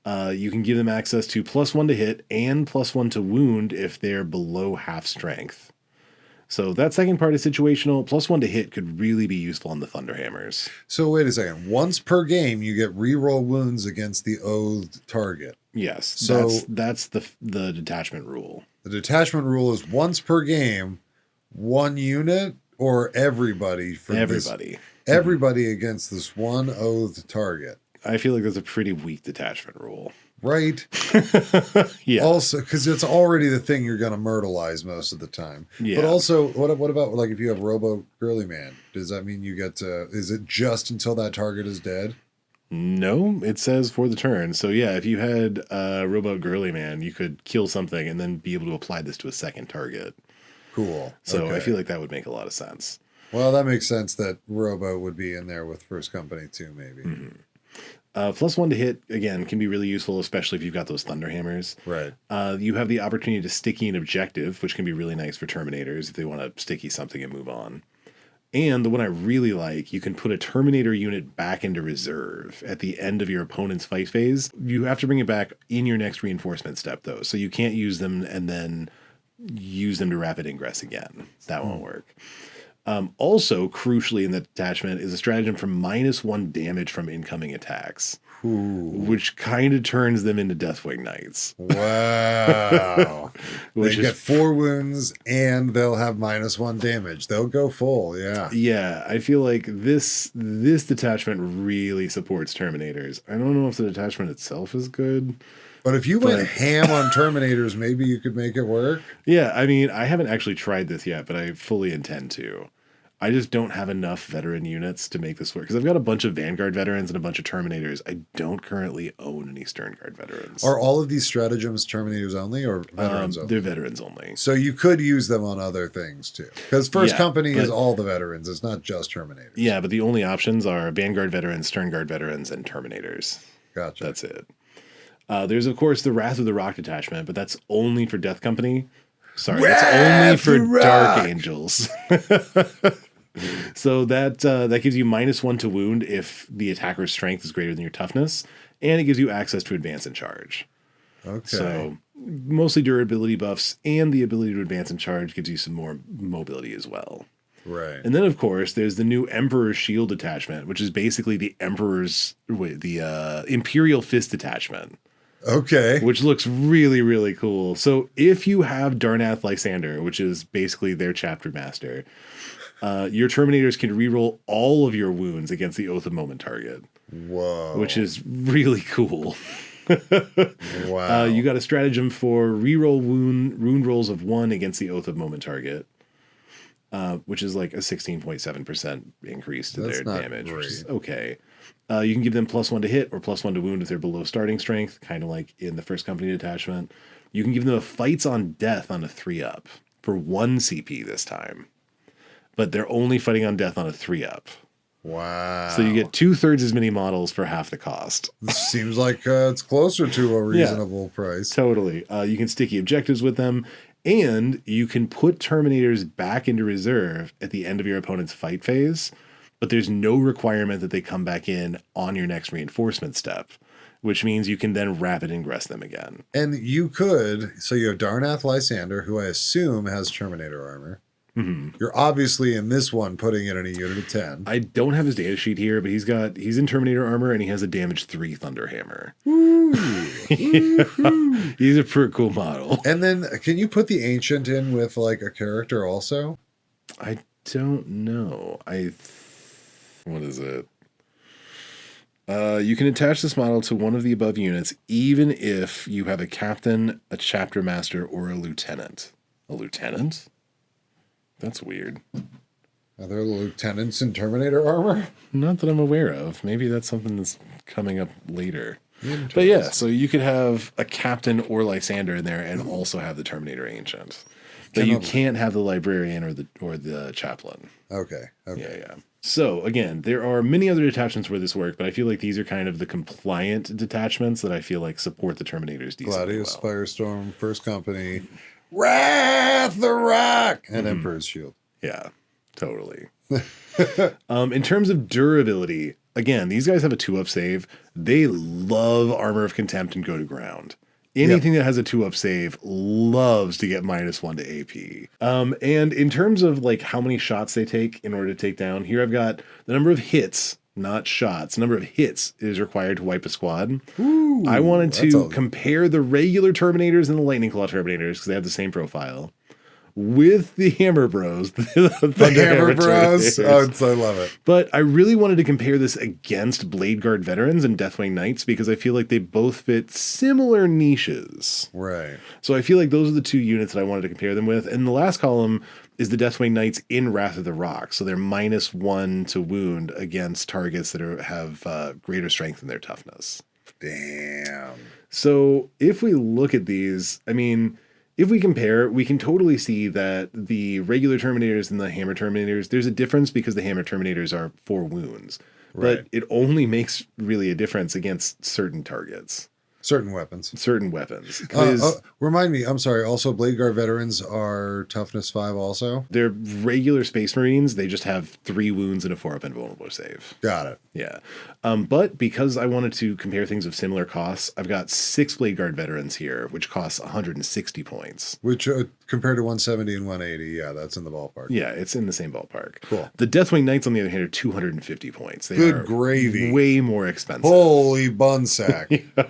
Speaker 1: You can give them access to +1 to hit and +1 to wound if they're below half strength. So that second part is situational. +1 to hit could really be useful on the Thunderhammers.
Speaker 2: So wait a second. Once per game, you get reroll wounds against the oathed target.
Speaker 1: Yes.
Speaker 2: So
Speaker 1: that's the detachment rule.
Speaker 2: The detachment rule is once per game, one unit or everybody for
Speaker 1: everybody.
Speaker 2: Everybody against this one oathed target.
Speaker 1: I feel like that's a pretty weak detachment rule.
Speaker 2: Right.
Speaker 1: Yeah.
Speaker 2: Also, because it's already the thing you're going to myrtleize most of the time.
Speaker 1: Yeah.
Speaker 2: But also, what about like if you have Robo Girly Man? Does that mean you get to? Is it just until that target is dead?
Speaker 1: No, it says for the turn. So yeah, if you had Robo Girly Man, you could kill something and then be able to apply this to a second target.
Speaker 2: Cool.
Speaker 1: So
Speaker 2: okay.
Speaker 1: I feel like that would make a lot of sense.
Speaker 2: Well, that makes sense that Robo would be in there with First Company too, maybe.
Speaker 1: Mm-hmm. +1 to hit, again, can be really useful, especially if you've got those Thunderhammers.
Speaker 2: Right.
Speaker 1: You have the opportunity to sticky an objective, which can be really nice for Terminators if they want to sticky something and move on. And the one I really like, you can put a Terminator unit back into reserve at the end of your opponent's fight phase. You have to bring it back in your next reinforcement step, though. So you can't use them and then use them to rapid ingress again. That won't work. Also, crucially in that detachment is a stratagem for -1 damage from incoming attacks.
Speaker 2: Ooh.
Speaker 1: Which kind of turns them into Deathwing Knights.
Speaker 2: Wow.
Speaker 1: Which
Speaker 2: they get 4 wounds and they'll have -1 damage. They'll go full, yeah.
Speaker 1: Yeah, I feel like this detachment really supports Terminators. I don't know if the detachment itself is good.
Speaker 2: But if you went ham on Terminators, maybe you could make it work.
Speaker 1: Yeah, I mean, I haven't actually tried this yet, but I fully intend to. I just don't have enough veteran units to make this work. Because I've got a bunch of Vanguard veterans and a bunch of Terminators. I don't currently own any Stern Guard veterans.
Speaker 2: Are all of these stratagems Terminators only or veterans only?
Speaker 1: They're veterans only.
Speaker 2: So you could use them on other things too. Because First Company is all the veterans. It's not just Terminators.
Speaker 1: Yeah, but the only options are Vanguard veterans, Stern Guard veterans, and Terminators.
Speaker 2: Gotcha.
Speaker 1: That's it. There's, of course, the Wrath of the Rock detachment, but that's only for Death Company. Sorry, that's only for Dark Angels. So that gives you -1 to wound if the attacker's strength is greater than your toughness, and it gives you access to advance and charge.
Speaker 2: Okay.
Speaker 1: So mostly durability buffs, and the ability to advance and charge gives you some more mobility as well.
Speaker 2: Right.
Speaker 1: And then, of course, there's the new Emperor's Shield detachment, which is basically the Imperial Fist detachment,
Speaker 2: Okay.
Speaker 1: which looks really, really cool. So if you have Darnath Lysander, which is basically their chapter master, your Terminators can reroll all of your wounds against the Oath of Moment target,
Speaker 2: Whoa.
Speaker 1: which is really cool.
Speaker 2: Wow.
Speaker 1: You got a stratagem for reroll wound rolls of 1 against the Oath of Moment target, which is like a 16.7% increase to
Speaker 2: That's
Speaker 1: their
Speaker 2: not
Speaker 1: damage, which is
Speaker 2: great.
Speaker 1: okay. You can give them +1 to hit or +1 to wound if they're below starting strength, kind of like in the first company detachment. You can give them a Fights on Death on a 3-up for 1 CP this time, but they're only fighting on death on a 3-up.
Speaker 2: Wow.
Speaker 1: So you get 2/3 as many models for half the cost.
Speaker 2: Seems like it's closer to a reasonable price.
Speaker 1: Totally. You can sticky objectives with them, and you can put Terminators back into reserve at the end of your opponent's fight phase, but there's no requirement that they come back in on your next reinforcement step, which means you can then rapid ingress them again.
Speaker 2: And you could, so you have Darnath Lysander, who I assume has Terminator armor.
Speaker 1: Mm-hmm.
Speaker 2: You're obviously in this one putting it in a unit of 10.
Speaker 1: I don't have his data sheet here, but he's in Terminator armor and he has a damage 3 Thunderhammer. He's a pretty cool model.
Speaker 2: And then can you put the Ancient in with like a character also?
Speaker 1: I don't know. What is it? You can attach this model to one of the above units, even if you have a captain, a chapter master, or a lieutenant. A lieutenant? That's weird.
Speaker 2: Are there lieutenants in Terminator armor?
Speaker 1: Not that I'm aware of. Maybe that's something that's coming up later. But yeah, so you could have a captain or Lysander in there and also have the Terminator Ancient. But you can't have the librarian or the chaplain.
Speaker 2: Okay.
Speaker 1: Yeah. So again, there are many other detachments where this work, but I feel like these are kind of the compliant detachments that I feel like support the Terminators decently
Speaker 2: Gladius,
Speaker 1: well.
Speaker 2: Firestorm, First Company, Wrath the Rock, and Emperor's Shield.
Speaker 1: Yeah, totally. In terms of durability, again, these guys have a 2-up save. They love Armor of Contempt and Go to Ground. Anything that has a 2-up save loves to get -1 to AP. And in terms of like how many shots they take in order to take down, here I've got the number of hits, not shots. The number of hits is required to wipe a squad.
Speaker 2: Ooh,
Speaker 1: I wanted to compare the regular Terminators and the Lightning Claw Terminators because they have the same profile with the Hammer Bros.
Speaker 2: The Hammer Bros. Oh, I love it.
Speaker 1: But I really wanted to compare this against Blade Guard Veterans and Deathwing Knights because I feel like they both fit similar niches.
Speaker 2: Right.
Speaker 1: So I feel like those are the 2 units that I wanted to compare them with. And the last column is the Deathwing Knights in Wrath of the Rock. So they're -1 to wound against targets that have greater strength in their toughness.
Speaker 2: Damn.
Speaker 1: So if we look at these, I mean, if we compare, we can totally see that the regular Terminators and the Hammer Terminators, there's a difference because the Hammer Terminators are 4 wounds.
Speaker 2: Right.
Speaker 1: But it only makes really a difference against certain targets.
Speaker 2: Certain weapons.
Speaker 1: Remind
Speaker 2: me, I'm sorry, also Blade Guard Veterans are toughness 5 also?
Speaker 1: They're regular Space Marines. They just have 3 wounds and a 4-up invulnerable save.
Speaker 2: Got it.
Speaker 1: Yeah. But because I wanted to compare things of similar costs, I've got 6 Blade Guard Veterans here, which costs 160 points.
Speaker 2: Which, compared to 170 and 180, yeah, that's in the ballpark.
Speaker 1: Yeah, it's in the same ballpark.
Speaker 2: Cool.
Speaker 1: The Deathwing Knights, on the other hand, are 250 points. They
Speaker 2: Good
Speaker 1: are
Speaker 2: gravy.
Speaker 1: Way more expensive.
Speaker 2: Holy bun sack.
Speaker 1: Yeah.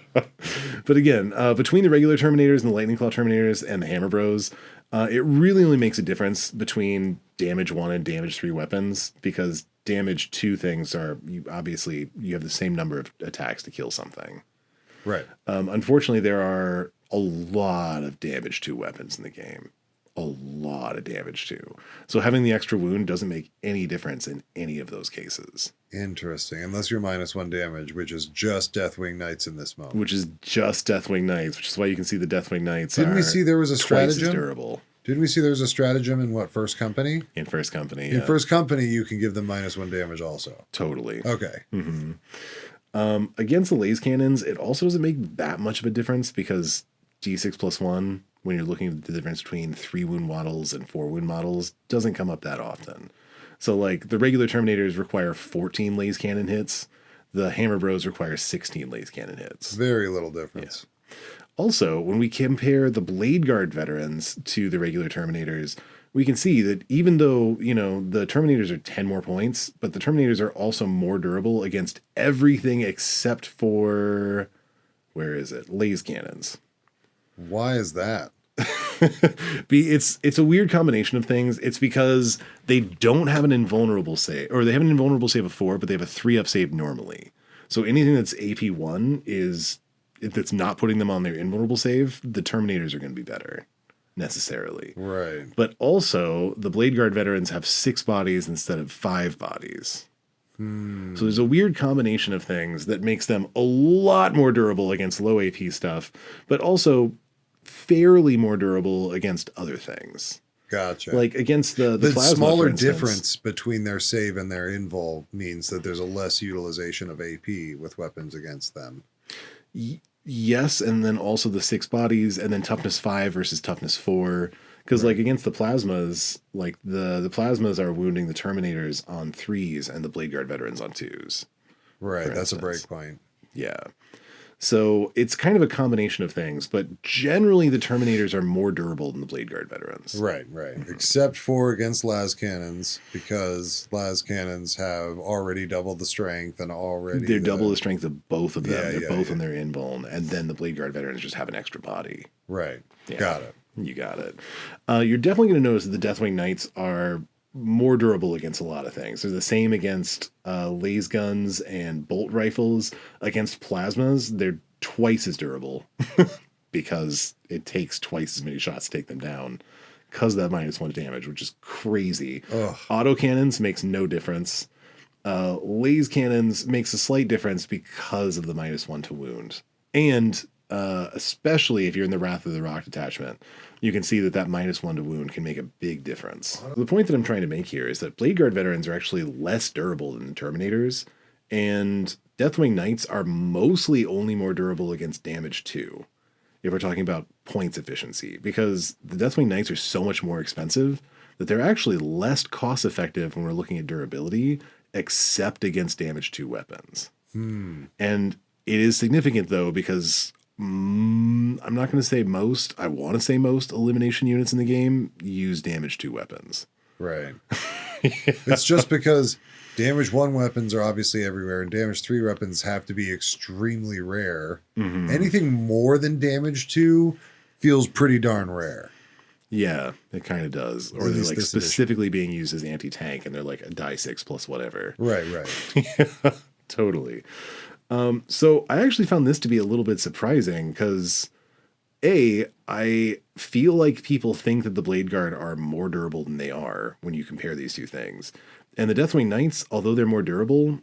Speaker 1: But again, between the regular Terminators and the Lightning Claw Terminators and the Hammer Bros, it really only makes a difference between damage 1 and damage 3 weapons, because damage 2 things are, you have the same number of attacks to kill something.
Speaker 2: Right.
Speaker 1: Unfortunately, there are a lot of damage 2 weapons in the game. A lot of damage 2. So having the extra wound doesn't make any difference in any of those cases.
Speaker 2: Interesting. Unless you're -1 damage, which is just Deathwing Knights in this mode.
Speaker 1: Which is just Deathwing Knights, which is why you can see the Deathwing Knights
Speaker 2: Didn't we see there was a stratagem?
Speaker 1: Durable.
Speaker 2: Didn't we see there was a stratagem in what, First Company?
Speaker 1: In First Company,
Speaker 2: In First Company, you can give them -1 damage also.
Speaker 1: Totally.
Speaker 2: Okay.
Speaker 1: Mm-hmm. Against the laser cannons, it also doesn't make that much of a difference because D6 +1, when you're looking at the difference between 3 wound models and 4 wound models, doesn't come up that often. So like the regular Terminators require 14 laser cannon hits. The Hammer Bros require 16 laser cannon hits.
Speaker 2: Very little difference.
Speaker 1: Yeah. Also, when we compare the Blade Guard Veterans to the regular Terminators, we can see that even though, the Terminators are 10 more points, but the Terminators are also more durable against everything except for, where is it? Laser cannons.
Speaker 2: Why is that?
Speaker 1: It's a weird combination of things. It's because they don't have an invulnerable save, or they have an invulnerable save of 4, but they have a 3-up save normally. So anything that's AP1 is, if it's not putting them on their invulnerable save, the Terminators are going to be better, necessarily.
Speaker 2: Right.
Speaker 1: But also, the Blade Guard veterans have 6 bodies instead of 5 bodies. So there's a weird combination of things that makes them a lot more durable against low AP stuff, but also fairly more durable against other things.
Speaker 2: Gotcha.
Speaker 1: Like against the plasma,
Speaker 2: smaller
Speaker 1: for instance,
Speaker 2: difference between their save and their invul means that there's a less utilization of AP with weapons against them.
Speaker 1: Yes, and then also the 6 bodies, and then toughness 5 versus toughness 4. Because like against the plasmas, like the plasmas are wounding the Terminators on 3s and the Blade Guard veterans on 2s.
Speaker 2: Right, that's a break point.
Speaker 1: Yeah. So it's kind of a combination of things, but generally the Terminators are more durable than the Blade Guard veterans.
Speaker 2: Right. Except for against las cannons, because las cannons have already doubled the strength and already...
Speaker 1: They're double the strength of both of them.
Speaker 2: Yeah,
Speaker 1: They're both on their invuln, and then the Blade Guard veterans just have an extra body.
Speaker 2: Right.
Speaker 1: Yeah.
Speaker 2: Got it.
Speaker 1: You got it. You're definitely going to notice that the Deathwing Knights are more durable against a lot of things. They're the same against laser guns and bolt rifles. Against plasmas, they're twice as durable because it takes twice as many shots to take them down because of that -1 damage, which is crazy.
Speaker 2: Ugh.
Speaker 1: Autocannons makes no difference. Laser cannons makes a slight difference because of the -1 to wound. And especially if you're in the Wrath of the Rock detachment, you can see that -1 to wound can make a big difference. The point that I'm trying to make here is that Blade Guard veterans are actually less durable than the Terminators, and Deathwing Knights are mostly only more durable against damage 2, if we're talking about points efficiency, because the Deathwing Knights are so much more expensive that they're actually less cost effective when we're looking at durability, except against damage 2 weapons. And it is significant, though, because I'm not going to say most, I want to say most elimination units in the game use damage 2 weapons.
Speaker 2: Right. It's just because damage 1 weapons are obviously everywhere, and damage 3 weapons have to be extremely rare. Anything more than damage 2 feels pretty darn rare.
Speaker 1: Yeah, it kind of does. Or they're like specifically being used as anti-tank, and they're like a die 6 plus whatever.
Speaker 2: Right.
Speaker 1: Yeah, totally. So I actually found this to be a little bit surprising because, I feel like people think that the Blade Guard are more durable than they are when you compare these two things. And the Deathwing Knights, although they're more durable,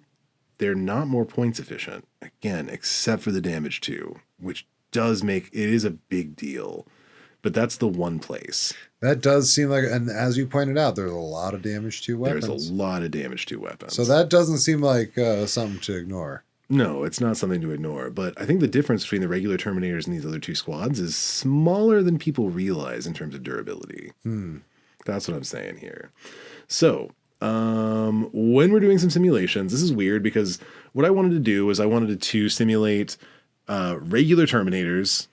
Speaker 1: they're not more points efficient. Again, except for the damage 2, which does make it is a big deal. But that's the one place.
Speaker 2: That does seem like, and as you pointed out, there's a lot of damage 2 weapons.
Speaker 1: There's a lot of damage 2 weapons.
Speaker 2: So that doesn't seem like something to ignore.
Speaker 1: No, it's not something to ignore, but I think the difference between the regular Terminators and these other 2 squads is smaller than people realize in terms of durability. That's what I'm saying here. So, when we're doing some simulations, this is weird because what I wanted to do was I wanted to simulate regular Terminators.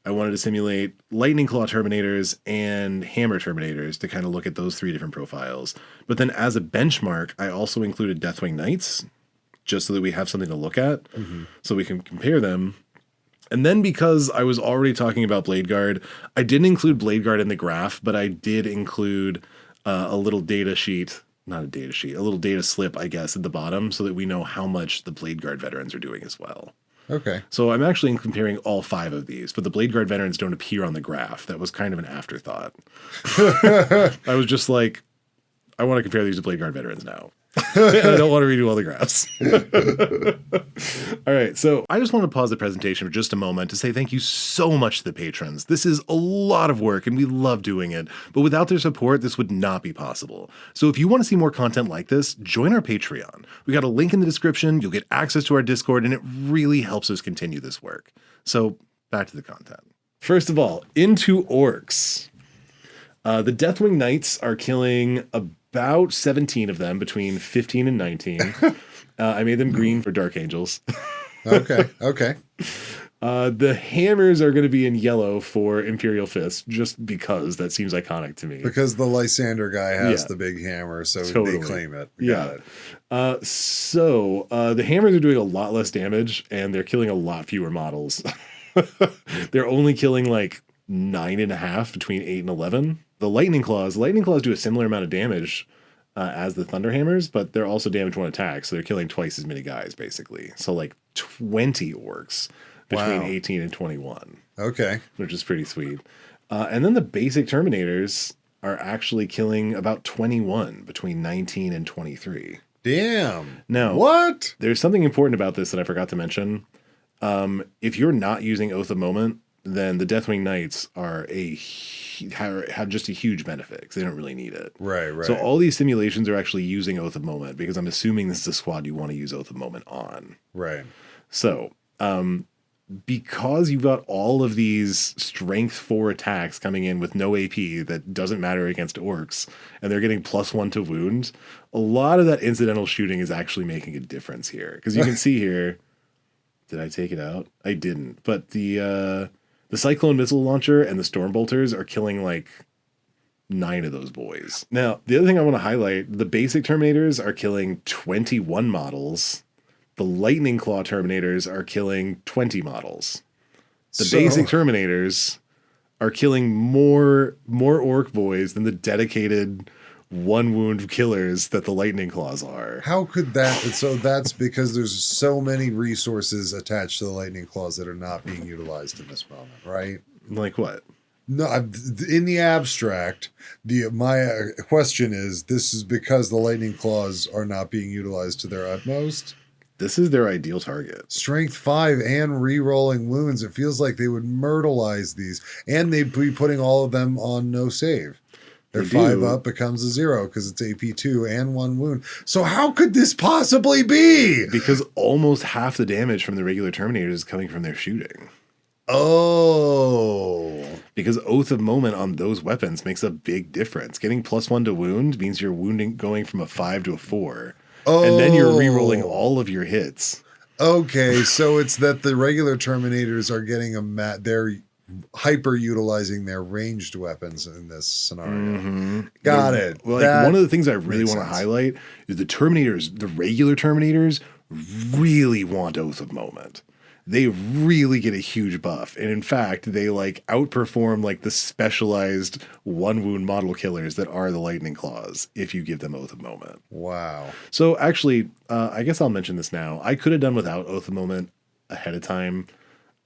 Speaker 1: I wanted to simulate Lightning Claw Terminators and Hammer Terminators to kind of look at those 3 different profiles. But then as a benchmark, I also included Deathwing Knights, just so that we have something to look at, so we can compare them. And then because I was already talking about Blade Guard, I didn't include Blade Guard in the graph, but I did include a little data sheet, not a data sheet, a little data slip, I guess, at the bottom, so that we know how much the Blade Guard veterans are doing as well.
Speaker 2: Okay.
Speaker 1: So I'm actually comparing all 5 of these, but the Blade Guard veterans don't appear on the graph. That was kind of an afterthought. I was just like, I want to compare these to Blade Guard veterans now. And I don't want to redo all the graphs. All right, so I just want to pause the presentation for just a moment to say thank you so much to the patrons. This is a lot of work and we love doing it, but without their support, this would not be possible. So if you want to see more content like this, join our Patreon. We got a link in the description, you'll get access to our Discord, and it really helps us continue this work. So back to the content. First of all, into orcs. The Deathwing Knights are killing about 17 of them between 15 and 19. I made them green for Dark Angels.
Speaker 2: Okay.
Speaker 1: The hammers are going to be in yellow for Imperial Fist, just because that seems iconic to me.
Speaker 2: Because the Lysander guy has
Speaker 1: Yeah.
Speaker 2: the big hammer, so they
Speaker 1: Totally.
Speaker 2: claim it.
Speaker 1: Yeah.
Speaker 2: Got it.
Speaker 1: The hammers are doing a lot less damage, and they're killing a lot fewer models. They're only killing like 9.5 between 8 and 11. Lightning claws do a similar amount of damage as the thunder hammers, but they're also damage one attack, so they're killing twice as many guys basically. So like 20 orcs between
Speaker 2: Wow.
Speaker 1: 18 and 21,
Speaker 2: Okay.
Speaker 1: which is pretty sweet. And then the basic Terminators are actually killing about 21 between 19 and 23.
Speaker 2: Damn.
Speaker 1: Now,
Speaker 2: what?
Speaker 1: There's something important about this that I forgot to mention. If you're not using Oath of Moment, then the Deathwing Knights are have just a huge benefit because they don't really need it.
Speaker 2: Right.
Speaker 1: So all these simulations are actually using Oath of Moment because I'm assuming this is a squad you want to use Oath of Moment on.
Speaker 2: Right.
Speaker 1: So, because you've got all of these strength 4 attacks coming in with no AP that doesn't matter against orcs, and they're getting +1 to wound, a lot of that incidental shooting is actually making a difference here. Because you can see here, did I take it out? I didn't. But the Cyclone Missile Launcher and the Storm Bolters are killing like 9 of those boys. Now, the other thing I want to highlight, the basic Terminators are killing 21 models. The Lightning Claw Terminators are killing 20 models. The basic Terminators are killing more orc boys than the dedicated 1 wound killers that the Lightning Claws are.
Speaker 2: How could that? So that's because there's so many resources attached to the Lightning Claws that are not being utilized in this moment, right?
Speaker 1: Like what?
Speaker 2: No, in the abstract, my question is: this is because the Lightning Claws are not being utilized to their utmost.
Speaker 1: This is their ideal target.
Speaker 2: Strength 5 and re-rolling wounds. It feels like they would myrtleize these, and they'd be putting all of them on no save. Their 5 up becomes a 0 because it's AP 2 and 1 wound. So how could this possibly be?
Speaker 1: Because almost half the damage from the regular Terminators is coming from their shooting.
Speaker 2: Oh.
Speaker 1: Because Oath of Moment on those weapons makes a big difference. Getting +1 to wound means you're wounding going from a 5 to a 4.
Speaker 2: Oh.
Speaker 1: And then you're re-rolling all of your hits.
Speaker 2: Okay, so it's that the regular Terminators are getting they're hyper utilizing their ranged weapons in this scenario.
Speaker 1: Mm-hmm.
Speaker 2: Got it.
Speaker 1: Well, like one of the things I really want to highlight is the Terminators, the regular Terminators, really want Oath of Moment. They really get a huge buff. And in fact, they like outperform like the specialized 1 wound model killers that are the Lightning Claws if you give them Oath of Moment.
Speaker 2: Wow.
Speaker 1: So actually, I guess I'll mention this now. I could have done without Oath of Moment ahead of time.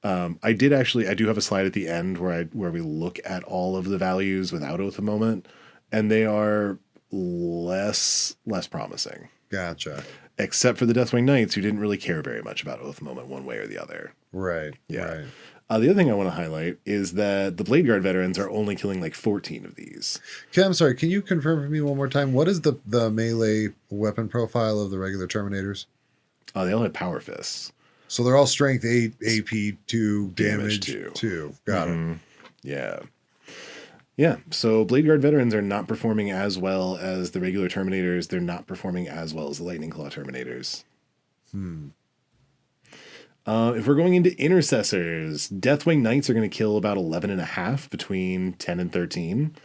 Speaker 1: I do have a slide at the end where we look at all of the values without Oath of Moment, and they are less promising.
Speaker 2: Gotcha.
Speaker 1: Except for the Deathwing Knights, who didn't really care very much about Oath of Moment one way or the other.
Speaker 2: Right.
Speaker 1: Yeah.
Speaker 2: Right.
Speaker 1: The other thing I want to highlight is that the Blade Guard veterans are only killing like 14 of these.
Speaker 2: Okay, I'm sorry. Can you confirm for me one more time? What is the melee weapon profile of the regular Terminators?
Speaker 1: They all have power fists.
Speaker 2: So they're all strength 8, AP 2, damage 2. Got it.
Speaker 1: Yeah. Yeah, so Blade Guard veterans are not performing as well as the regular Terminators. They're not performing as well as the Lightning Claw Terminators. If we're going into intercessors, Deathwing Knights are going to kill about 11.5 between 10 and 13.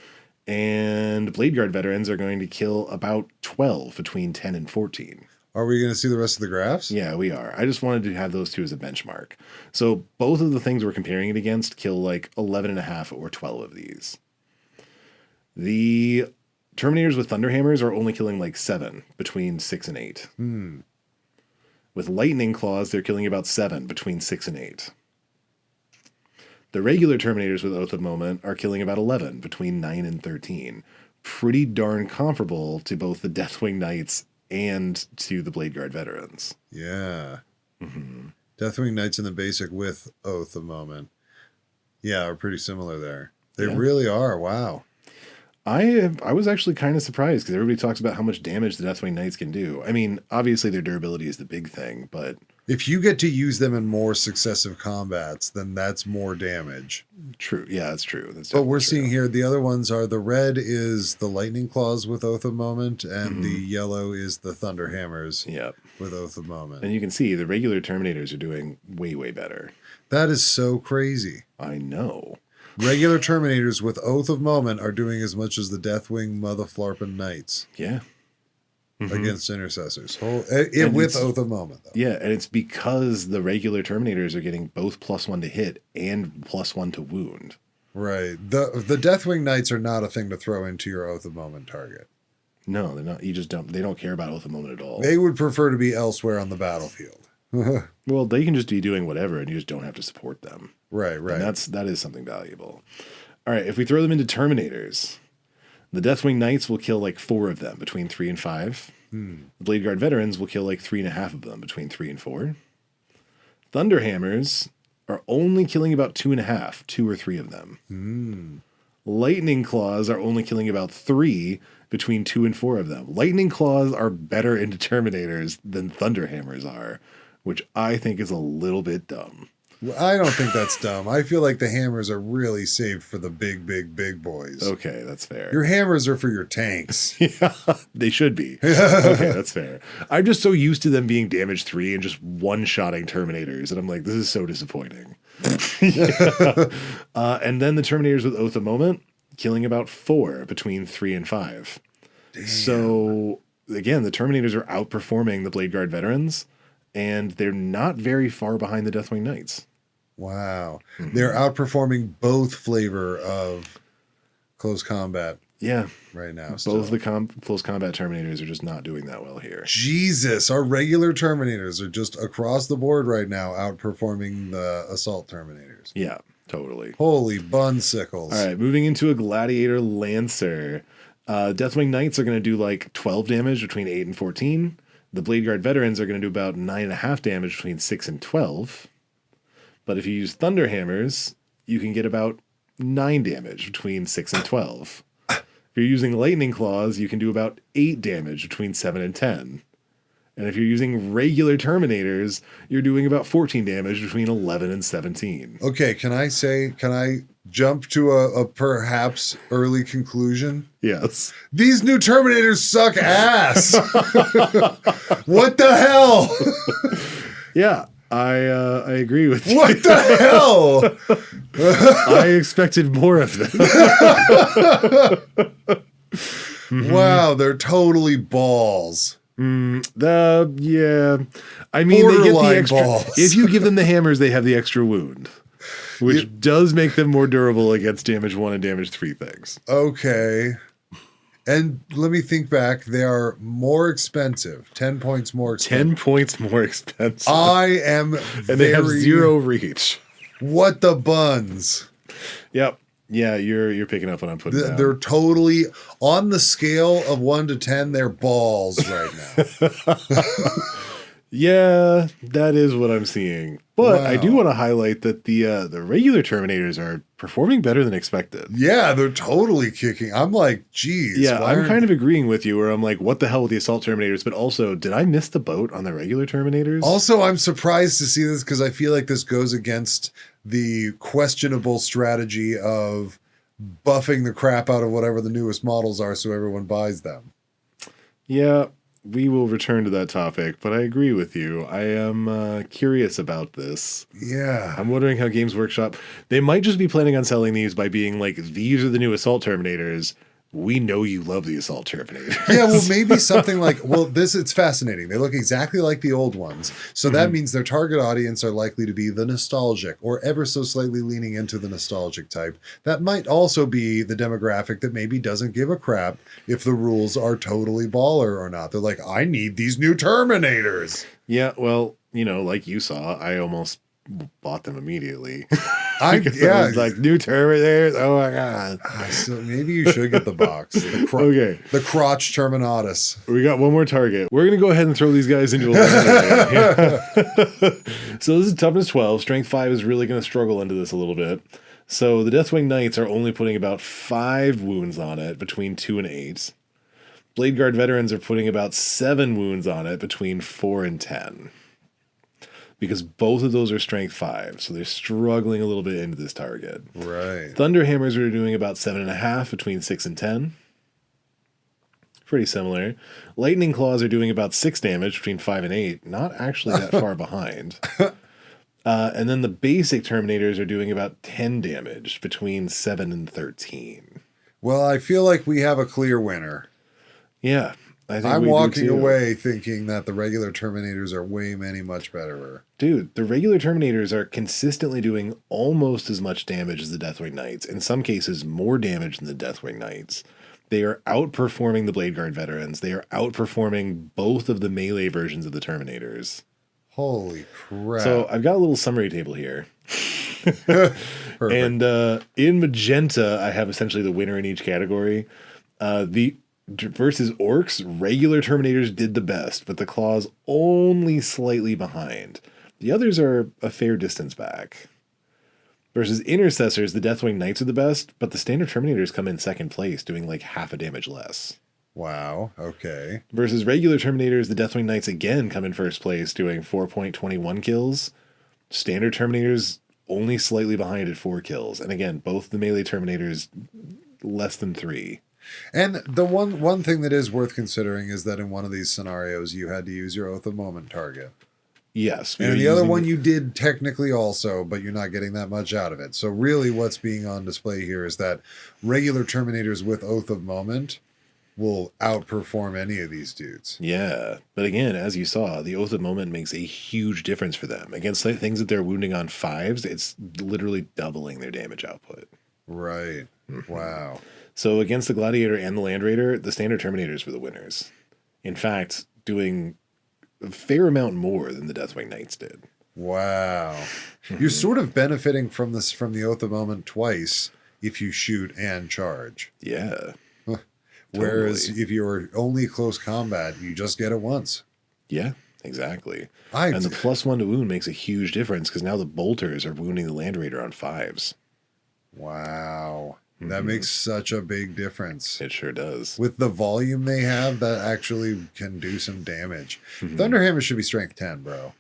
Speaker 1: And Blade Guard veterans are going to kill about 12 between 10 and 14.
Speaker 2: Are we going to see the rest of the graphs?
Speaker 1: Yeah, we are. I just wanted to have those two as a benchmark. So both of the things we're comparing it against kill like 11.5 or 12 of these. The Terminators with Thunderhammers are only killing like 7 between 6 and 8. With Lightning Claws, they're killing about 7 between 6 and 8. The regular Terminators with Oath of Moment are killing about 11 between 9 and 13. Pretty darn comparable to both the Deathwing Knights and to the Blade Guard veterans.
Speaker 2: Yeah. Deathwing Knights in the basic with Oath of Moment. Yeah, are pretty similar there. They really are. Wow.
Speaker 1: I was actually kind of surprised because everybody talks about how much damage the Deathwing Knights can do. I mean, obviously their durability is the big thing, but
Speaker 2: If you get to use them in more successive combats, then that's more damage.
Speaker 1: True. Yeah, that's true. That's
Speaker 2: But we're
Speaker 1: definitely
Speaker 2: seeing
Speaker 1: true.
Speaker 2: here the other ones are the red is the lightning claws with Oath of Moment, and the yellow is the thunder hammers
Speaker 1: Yep.
Speaker 2: with Oath of Moment.
Speaker 1: And you can see the regular Terminators are doing way, way better.
Speaker 2: That is so crazy.
Speaker 1: I know.
Speaker 2: Regular Terminators with Oath of Moment are doing as much as the Deathwing Motherflarpin Knights
Speaker 1: Yeah.
Speaker 2: against Intercessors. With
Speaker 1: it's-
Speaker 2: Oath of Moment, though.
Speaker 1: Yeah, and it's because the regular Terminators are getting both +1 to hit and +1 to wound.
Speaker 2: Right. The Deathwing Knights are not a thing to throw into your Oath of Moment target.
Speaker 1: No, they're not. You just don't. They don't care about Oath of Moment at all.
Speaker 2: They would prefer to be elsewhere on the battlefield.
Speaker 1: Well, they can just be doing whatever, and you just don't have to support them.
Speaker 2: Right, right.
Speaker 1: And that is something valuable. All right, if we throw them into Terminators, the Deathwing Knights will kill like 4 of them between 3 and 5. The Blade Guard Veterans will kill like 3.5 of them between 3 and 4. Thunderhammers are only killing about 2.5, 2 or 3 of them. Lightning Claws are only killing about 3 between 2 and 4 of them. Lightning Claws are better into Terminators than Thunderhammers are, which I think is a little bit dumb.
Speaker 2: Well, I don't think that's dumb. I feel like the hammers are really saved for the big, big, big boys.
Speaker 1: Okay, that's fair.
Speaker 2: Your hammers are for your tanks.
Speaker 1: Yeah, they should be. Okay, that's fair. I'm just so used to them being damage 3 and just one-shotting Terminators, and I'm like, this is so disappointing. And then the Terminators with Oath of Moment, killing about 4 between 3 and 5. Damn. So, again, the Terminators are outperforming the Blade Guard Veterans, and they're not very far behind the Deathwing Knights.
Speaker 2: Wow. They're outperforming both flavor of close combat
Speaker 1: Yeah.
Speaker 2: right now.
Speaker 1: Both
Speaker 2: still.
Speaker 1: the close combat Terminators are just not doing that well here.
Speaker 2: Jesus, our regular Terminators are just across the board right now outperforming the Assault Terminators.
Speaker 1: Yeah, totally.
Speaker 2: Holy bun sickles.
Speaker 1: All right, moving into a Gladiator Lancer. Deathwing Knights are going to do like 12 damage between 8 and 14. The Blade Guard Veterans are going to do about 9.5 damage between 6 and 12. But if you use Thunderhammers, you can get about 9 damage between 6 and 12. If you're using Lightning Claws, you can do about 8 damage between 7 and 10. And if you're using regular Terminators, you're doing about 14 damage between 11 and 17.
Speaker 2: Okay, can I jump to a perhaps early conclusion?
Speaker 1: Yes.
Speaker 2: These new Terminators suck ass. What the hell?
Speaker 1: Yeah, I agree with you.
Speaker 2: What the hell?
Speaker 1: I expected more of them.
Speaker 2: Wow, they're totally balls.
Speaker 1: Yeah. I mean, they get the
Speaker 2: Borderline
Speaker 1: extra.
Speaker 2: balls.
Speaker 1: If you give them the hammers, they have the extra wound, which does make them more durable against damage 1 and damage 3 things.
Speaker 2: Okay. And let me think back. They are more expensive. 10 points more expensive.
Speaker 1: 10 points more expensive.
Speaker 2: I am
Speaker 1: and they have 0 reach.
Speaker 2: What the buns?
Speaker 1: Yep. Yeah, you're picking up what I'm putting down.
Speaker 2: They're totally on the scale of 1 to 10. They're balls right now.
Speaker 1: Yeah, that is what I'm seeing. But I do
Speaker 2: Wow.
Speaker 1: want to highlight that the regular Terminators are performing better than expected.
Speaker 2: Yeah, they're totally kicking. I'm like, geez.
Speaker 1: Yeah, I'm kind of agreeing with you where I'm like, what the hell with the Assault Terminators? But also, did I miss the boat on the regular Terminators?
Speaker 2: Also, I'm surprised to see this because I feel like this goes against the questionable strategy of buffing the crap out of whatever the newest models are so everyone buys them.
Speaker 1: Yeah, we will return to that topic, but I agree with you. I am curious about this.
Speaker 2: Yeah.
Speaker 1: I'm wondering how Games Workshop, they might just be planning on selling these by being like, these are the new Assault Terminators. We know you love the Assault Terminators.
Speaker 2: Yeah, well, maybe something like, it's fascinating. They look exactly like the old ones. So that means their target audience are likely to be the nostalgic or ever so slightly leaning into the nostalgic type. That might also be the demographic that maybe doesn't give a crap if the rules are totally baller or not. They're like, I need these new Terminators.
Speaker 1: Yeah, well, like you saw, I almost bought them immediately.
Speaker 2: I
Speaker 1: was like, new Terminators? Oh my God.
Speaker 2: So maybe you should get the box.
Speaker 1: Okay.
Speaker 2: The crotch Terminatus.
Speaker 1: We got one more target. We're going to go ahead and throw these guys into a line. So this is toughness 12. Strength 5 is really going to struggle into this a little bit. So the Deathwing Knights are only putting about 5 wounds on it between 2 and 8. Blade Guard Veterans are putting about 7 wounds on it between 4 and 10. because both of those are strength 5, so they're struggling a little bit into this target.
Speaker 2: Right.
Speaker 1: Thunderhammers are doing about 7.5 between 6 and 10. Pretty similar. Lightning Claws are doing about 6 damage between 5 and 8. Not actually that far behind. And then the basic Terminators are doing about 10 damage between 7 and 13.
Speaker 2: Well, I feel like we have a clear winner.
Speaker 1: Yeah.
Speaker 2: I'm walking away thinking that the regular Terminators are much better.
Speaker 1: Dude, the regular Terminators are consistently doing almost as much damage as the Deathwing Knights. In some cases, more damage than the Deathwing Knights. They are outperforming the Blade Guard veterans. They are outperforming both of the melee versions of the Terminators.
Speaker 2: Holy crap.
Speaker 1: So I've got a little summary table here. And in magenta, I have essentially the winner in each category. Versus Orcs, regular Terminators did the best, but the Claws only slightly behind. The others are a fair distance back. Versus Intercessors, the Deathwing Knights are the best, but the standard Terminators come in second place, doing like half a damage less.
Speaker 2: Wow, okay.
Speaker 1: Versus regular Terminators, the Deathwing Knights again come in first place, doing 4.21 kills. Standard Terminators only slightly behind at 4 kills. And again, both the melee Terminators less than 3.
Speaker 2: And the one thing that is worth considering is that in one of these scenarios, you had to use your Oath of Moment target.
Speaker 1: Yes.
Speaker 2: And the other one you did technically also, but you're not getting that much out of it. So really what's being on display here is that regular Terminators with Oath of Moment will outperform any of these dudes.
Speaker 1: Yeah. But again, as you saw, the Oath of Moment makes a huge difference for them. Against things that they're wounding on 5s, it's literally doubling their damage output.
Speaker 2: Right. Mm-hmm. Wow.
Speaker 1: So against the Gladiator and the Land Raider, the standard Terminators were the winners. In fact, doing a fair amount more than the Deathwing Knights did.
Speaker 2: Wow. You're sort of benefiting from the Oath of Moment twice if you shoot and charge.
Speaker 1: Yeah.
Speaker 2: Whereas
Speaker 1: Totally.
Speaker 2: if you're only close combat, you just get it once.
Speaker 1: Yeah, exactly. And the +1 to wound makes a huge difference because now the bolters are wounding the Land Raider on 5s.
Speaker 2: Wow. That makes such a big difference.
Speaker 1: It sure does.
Speaker 2: With the volume they have, that actually can do some damage. Thunderhammer should be strength 10, bro.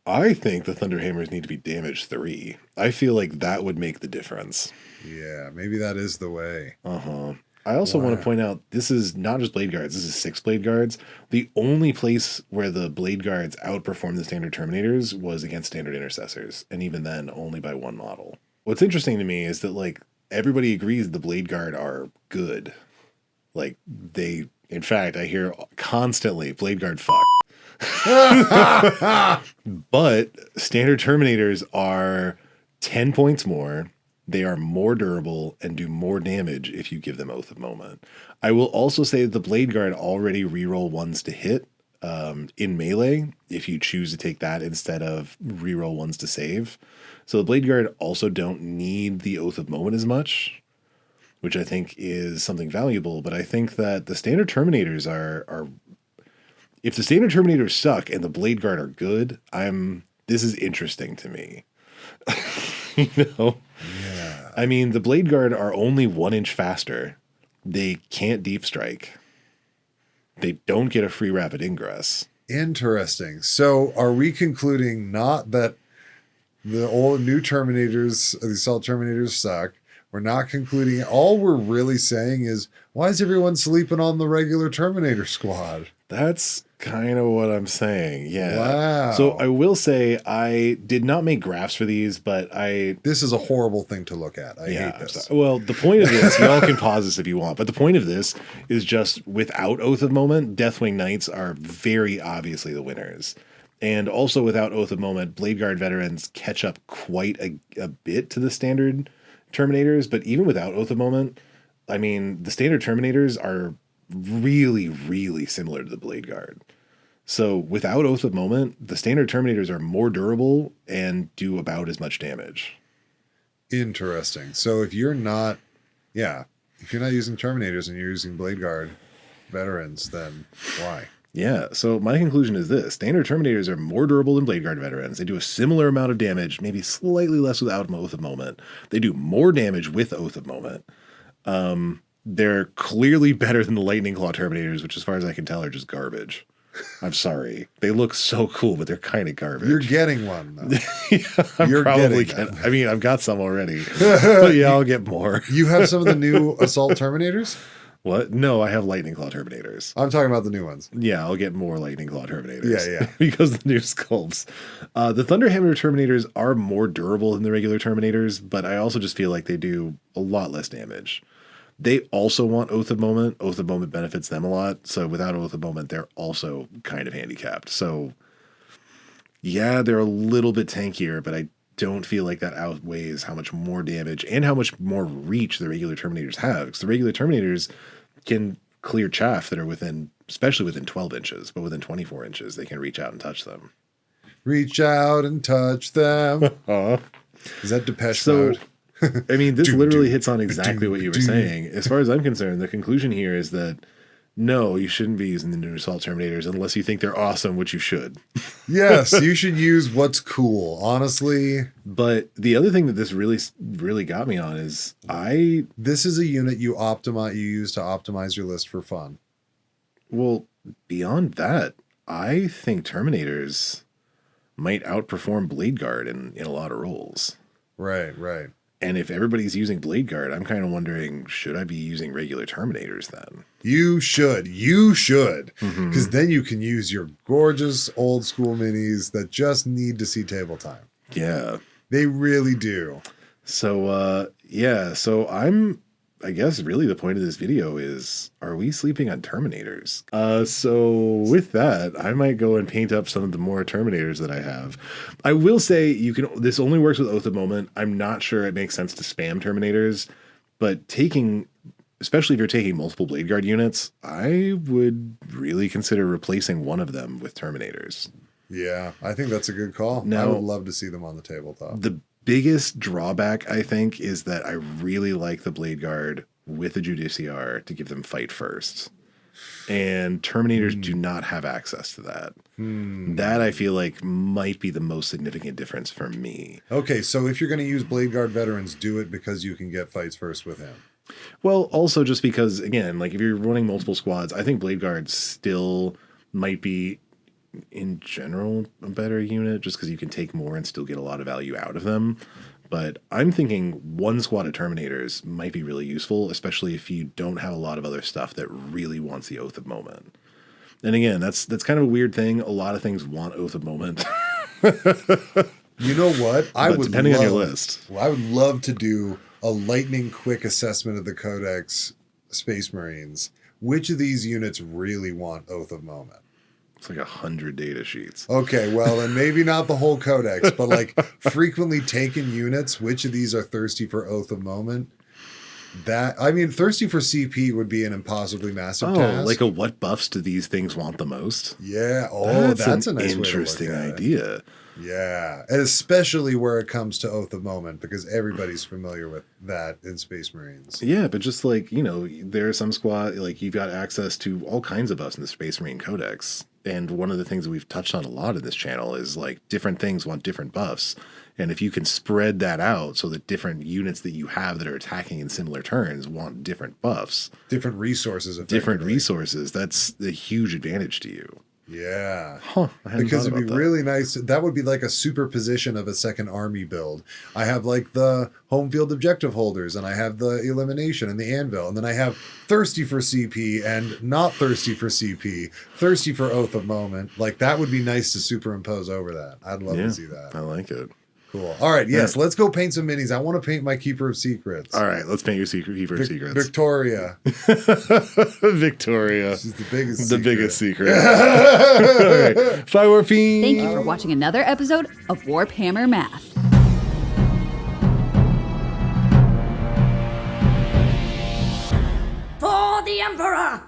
Speaker 1: I think the Thunderhammers need to be damage 3. I feel like that would make the difference.
Speaker 2: Yeah, maybe that is the way.
Speaker 1: I also want to point out, this is not just Blade Guards, this is 6 Blade Guards. The only place where the Blade Guards outperformed the standard Terminators was against standard Intercessors, and even then, only by 1 model. What's interesting to me is that, like, everybody agrees the Blade Guard are good. Like, in fact, I hear constantly, Blade Guard fuck. But standard Terminators are 10 points more. They are more durable and do more damage if you give them Oath of Moment. I will also say that the Blade Guard already reroll 1s to hit in melee if you choose to take that instead of reroll 1s to save. So the Blade Guard also don't need the Oath of Moment as much, which I think is something valuable. But I think that the standard Terminators are if the standard Terminators suck and the Blade Guard are good, this is interesting to me. You know?
Speaker 2: Yeah.
Speaker 1: I mean, the Blade Guard are only 1 inch faster. They can't deep strike. They don't get a free rapid ingress.
Speaker 2: Interesting. So are we concluding not that the old new Terminators, the Assault Terminators suck? We're not concluding. All we're really saying is, why is everyone sleeping on the regular Terminator squad?
Speaker 1: That's kind of what I'm saying. Yeah.
Speaker 2: Wow.
Speaker 1: So I will say I did not make graphs for these, but
Speaker 2: This is a horrible thing to look at. I hate this.
Speaker 1: Well, the point of this, y'all can pause this if you want, but the point of this is just without Oath of Moment, Deathwing Knights are very obviously the winners. And also without Oath of Moment, Blade Guard veterans catch up quite a bit to the standard Terminators, but even without Oath of Moment, I mean, the standard Terminators are really, really similar to the Blade Guard. So without Oath of Moment, the standard Terminators are more durable and do about as much damage.
Speaker 2: Interesting. So if you're not using Terminators and you're using Blade Guard veterans, then why?
Speaker 1: Yeah, so my conclusion is this. Standard Terminators are more durable than Blade Guard veterans. They do a similar amount of damage, maybe slightly less without Oath of Moment. They do more damage with Oath of Moment. They're clearly better than the Lightning Claw Terminators, which as far as I can tell are just garbage. I'm sorry. They look so cool, but they're kind of garbage.
Speaker 2: You're getting one, though.
Speaker 1: Yeah, I'm
Speaker 2: You're
Speaker 1: probably
Speaker 2: getting
Speaker 1: I mean, I've got some already. But yeah, I'll get more.
Speaker 2: You have some of the new Assault Terminators?
Speaker 1: What? No, I have Lightning Claw Terminators.
Speaker 2: I'm talking about the new ones.
Speaker 1: Yeah, I'll get more Lightning Claw Terminators.
Speaker 2: Yeah.
Speaker 1: Because the new sculpts. The Thunderhammer Terminators are more durable than the regular Terminators, but I also just feel like they do a lot less damage. They also want Oath of Moment. Oath of Moment benefits them a lot. So without Oath of Moment, they're also kind of handicapped. So yeah, they're a little bit tankier, but I don't feel like that outweighs how much more damage and how much more reach the regular Terminators have. Because the regular Terminators can clear chaff that are within, especially within 12 inches, but within 24 inches, they can reach out and touch them.
Speaker 2: Reach out and touch them. Is that Depeche Mode?
Speaker 1: I mean, this literally hits on exactly what you were saying. As far as I'm concerned, the conclusion here is that no, you shouldn't be using the new Assault Terminators unless you think they're awesome, which you should.
Speaker 2: Yes, you should use what's cool, honestly.
Speaker 1: But the other thing that this really got me on is
Speaker 2: this is a unit you use to optimize your list for fun.
Speaker 1: Well, beyond that, I think Terminators might outperform Blade Guard in a lot of roles.
Speaker 2: Right.
Speaker 1: And if everybody's using Blade Guard, I'm kind of wondering, should I be using regular Terminators then?
Speaker 2: You should. Because then you can use your gorgeous old school minis that just need to see table time.
Speaker 1: Yeah.
Speaker 2: They really do.
Speaker 1: So, so I guess really the point of this video is, are we sleeping on Terminators? So with that, I might go and paint up some of the more Terminators that I have. I will say this only works with Oath of Moment. I'm not sure it makes sense to spam Terminators, but especially if you're taking multiple Blade Guard units, I would really consider replacing one of them with Terminators.
Speaker 2: Yeah, I think that's a good call.
Speaker 1: Now,
Speaker 2: I would love to see them on the tabletop.
Speaker 1: The biggest drawback, I think, is that I really like the Blade Guard with the Judiciar to give them fight first. And Terminators do not have access to that. That, I feel like, might be the most significant difference for me.
Speaker 2: Okay, so if you're going to use Blade Guard veterans, do it because you can get fights first with him.
Speaker 1: Well, also just because, again, like if you're running multiple squads, I think Blade Guard still might be, in general, a better unit just because you can take more and still get a lot of value out of them. But I'm thinking one squad of Terminators might be really useful, especially if you don't have a lot of other stuff that really wants the Oath of Moment. And again, that's kind of a weird thing. A lot of things want Oath of Moment.
Speaker 2: You know what?
Speaker 1: Depending on your list.
Speaker 2: I would love to do a lightning quick assessment of the Codex Space Marines. Which of these units really want Oath of Moment?
Speaker 1: It's like 100 data sheets.
Speaker 2: Okay, well, then maybe not the whole codex, but like frequently taken units, which of these are thirsty for Oath of Moment? Thirsty for CP would be an impossibly massive task.
Speaker 1: Like what buffs do these things want the most?
Speaker 2: Yeah.
Speaker 1: That's
Speaker 2: a nice
Speaker 1: interesting
Speaker 2: way to look at
Speaker 1: idea.
Speaker 2: It. Yeah. And especially where it comes to Oath of Moment, because everybody's familiar with that in Space Marines.
Speaker 1: Yeah, but just like, there are some squad, like you've got access to all kinds of buffs in the Space Marine Codex. And one of the things that we've touched on a lot in this channel is like different things want different buffs. And if you can spread that out so that different units that you have that are attacking in similar turns want different buffs.
Speaker 2: Different resources.
Speaker 1: That's a huge advantage to you.
Speaker 2: Yeah.
Speaker 1: Because
Speaker 2: it'd be really nice. That would be like a superposition of a second army build. I have like the home field objective holders, and I have the elimination and the anvil, and then I have thirsty for CP and not thirsty for CP, thirsty for Oath of Moment. Like that would be nice to superimpose over that. I'd love to see that.
Speaker 1: I like it.
Speaker 2: Cool. All right. Yes. Let's go paint some minis. I want to paint my Keeper of Secrets.
Speaker 1: All right. Let's paint your Keeper of Secrets.
Speaker 2: Victoria.
Speaker 1: Victoria.
Speaker 2: She's the biggest
Speaker 1: The
Speaker 2: secret.
Speaker 1: biggest secret. All right. Fire Fiend.
Speaker 3: Thank you for watching another episode of Warp Hammer Math.
Speaker 4: For the Emperor!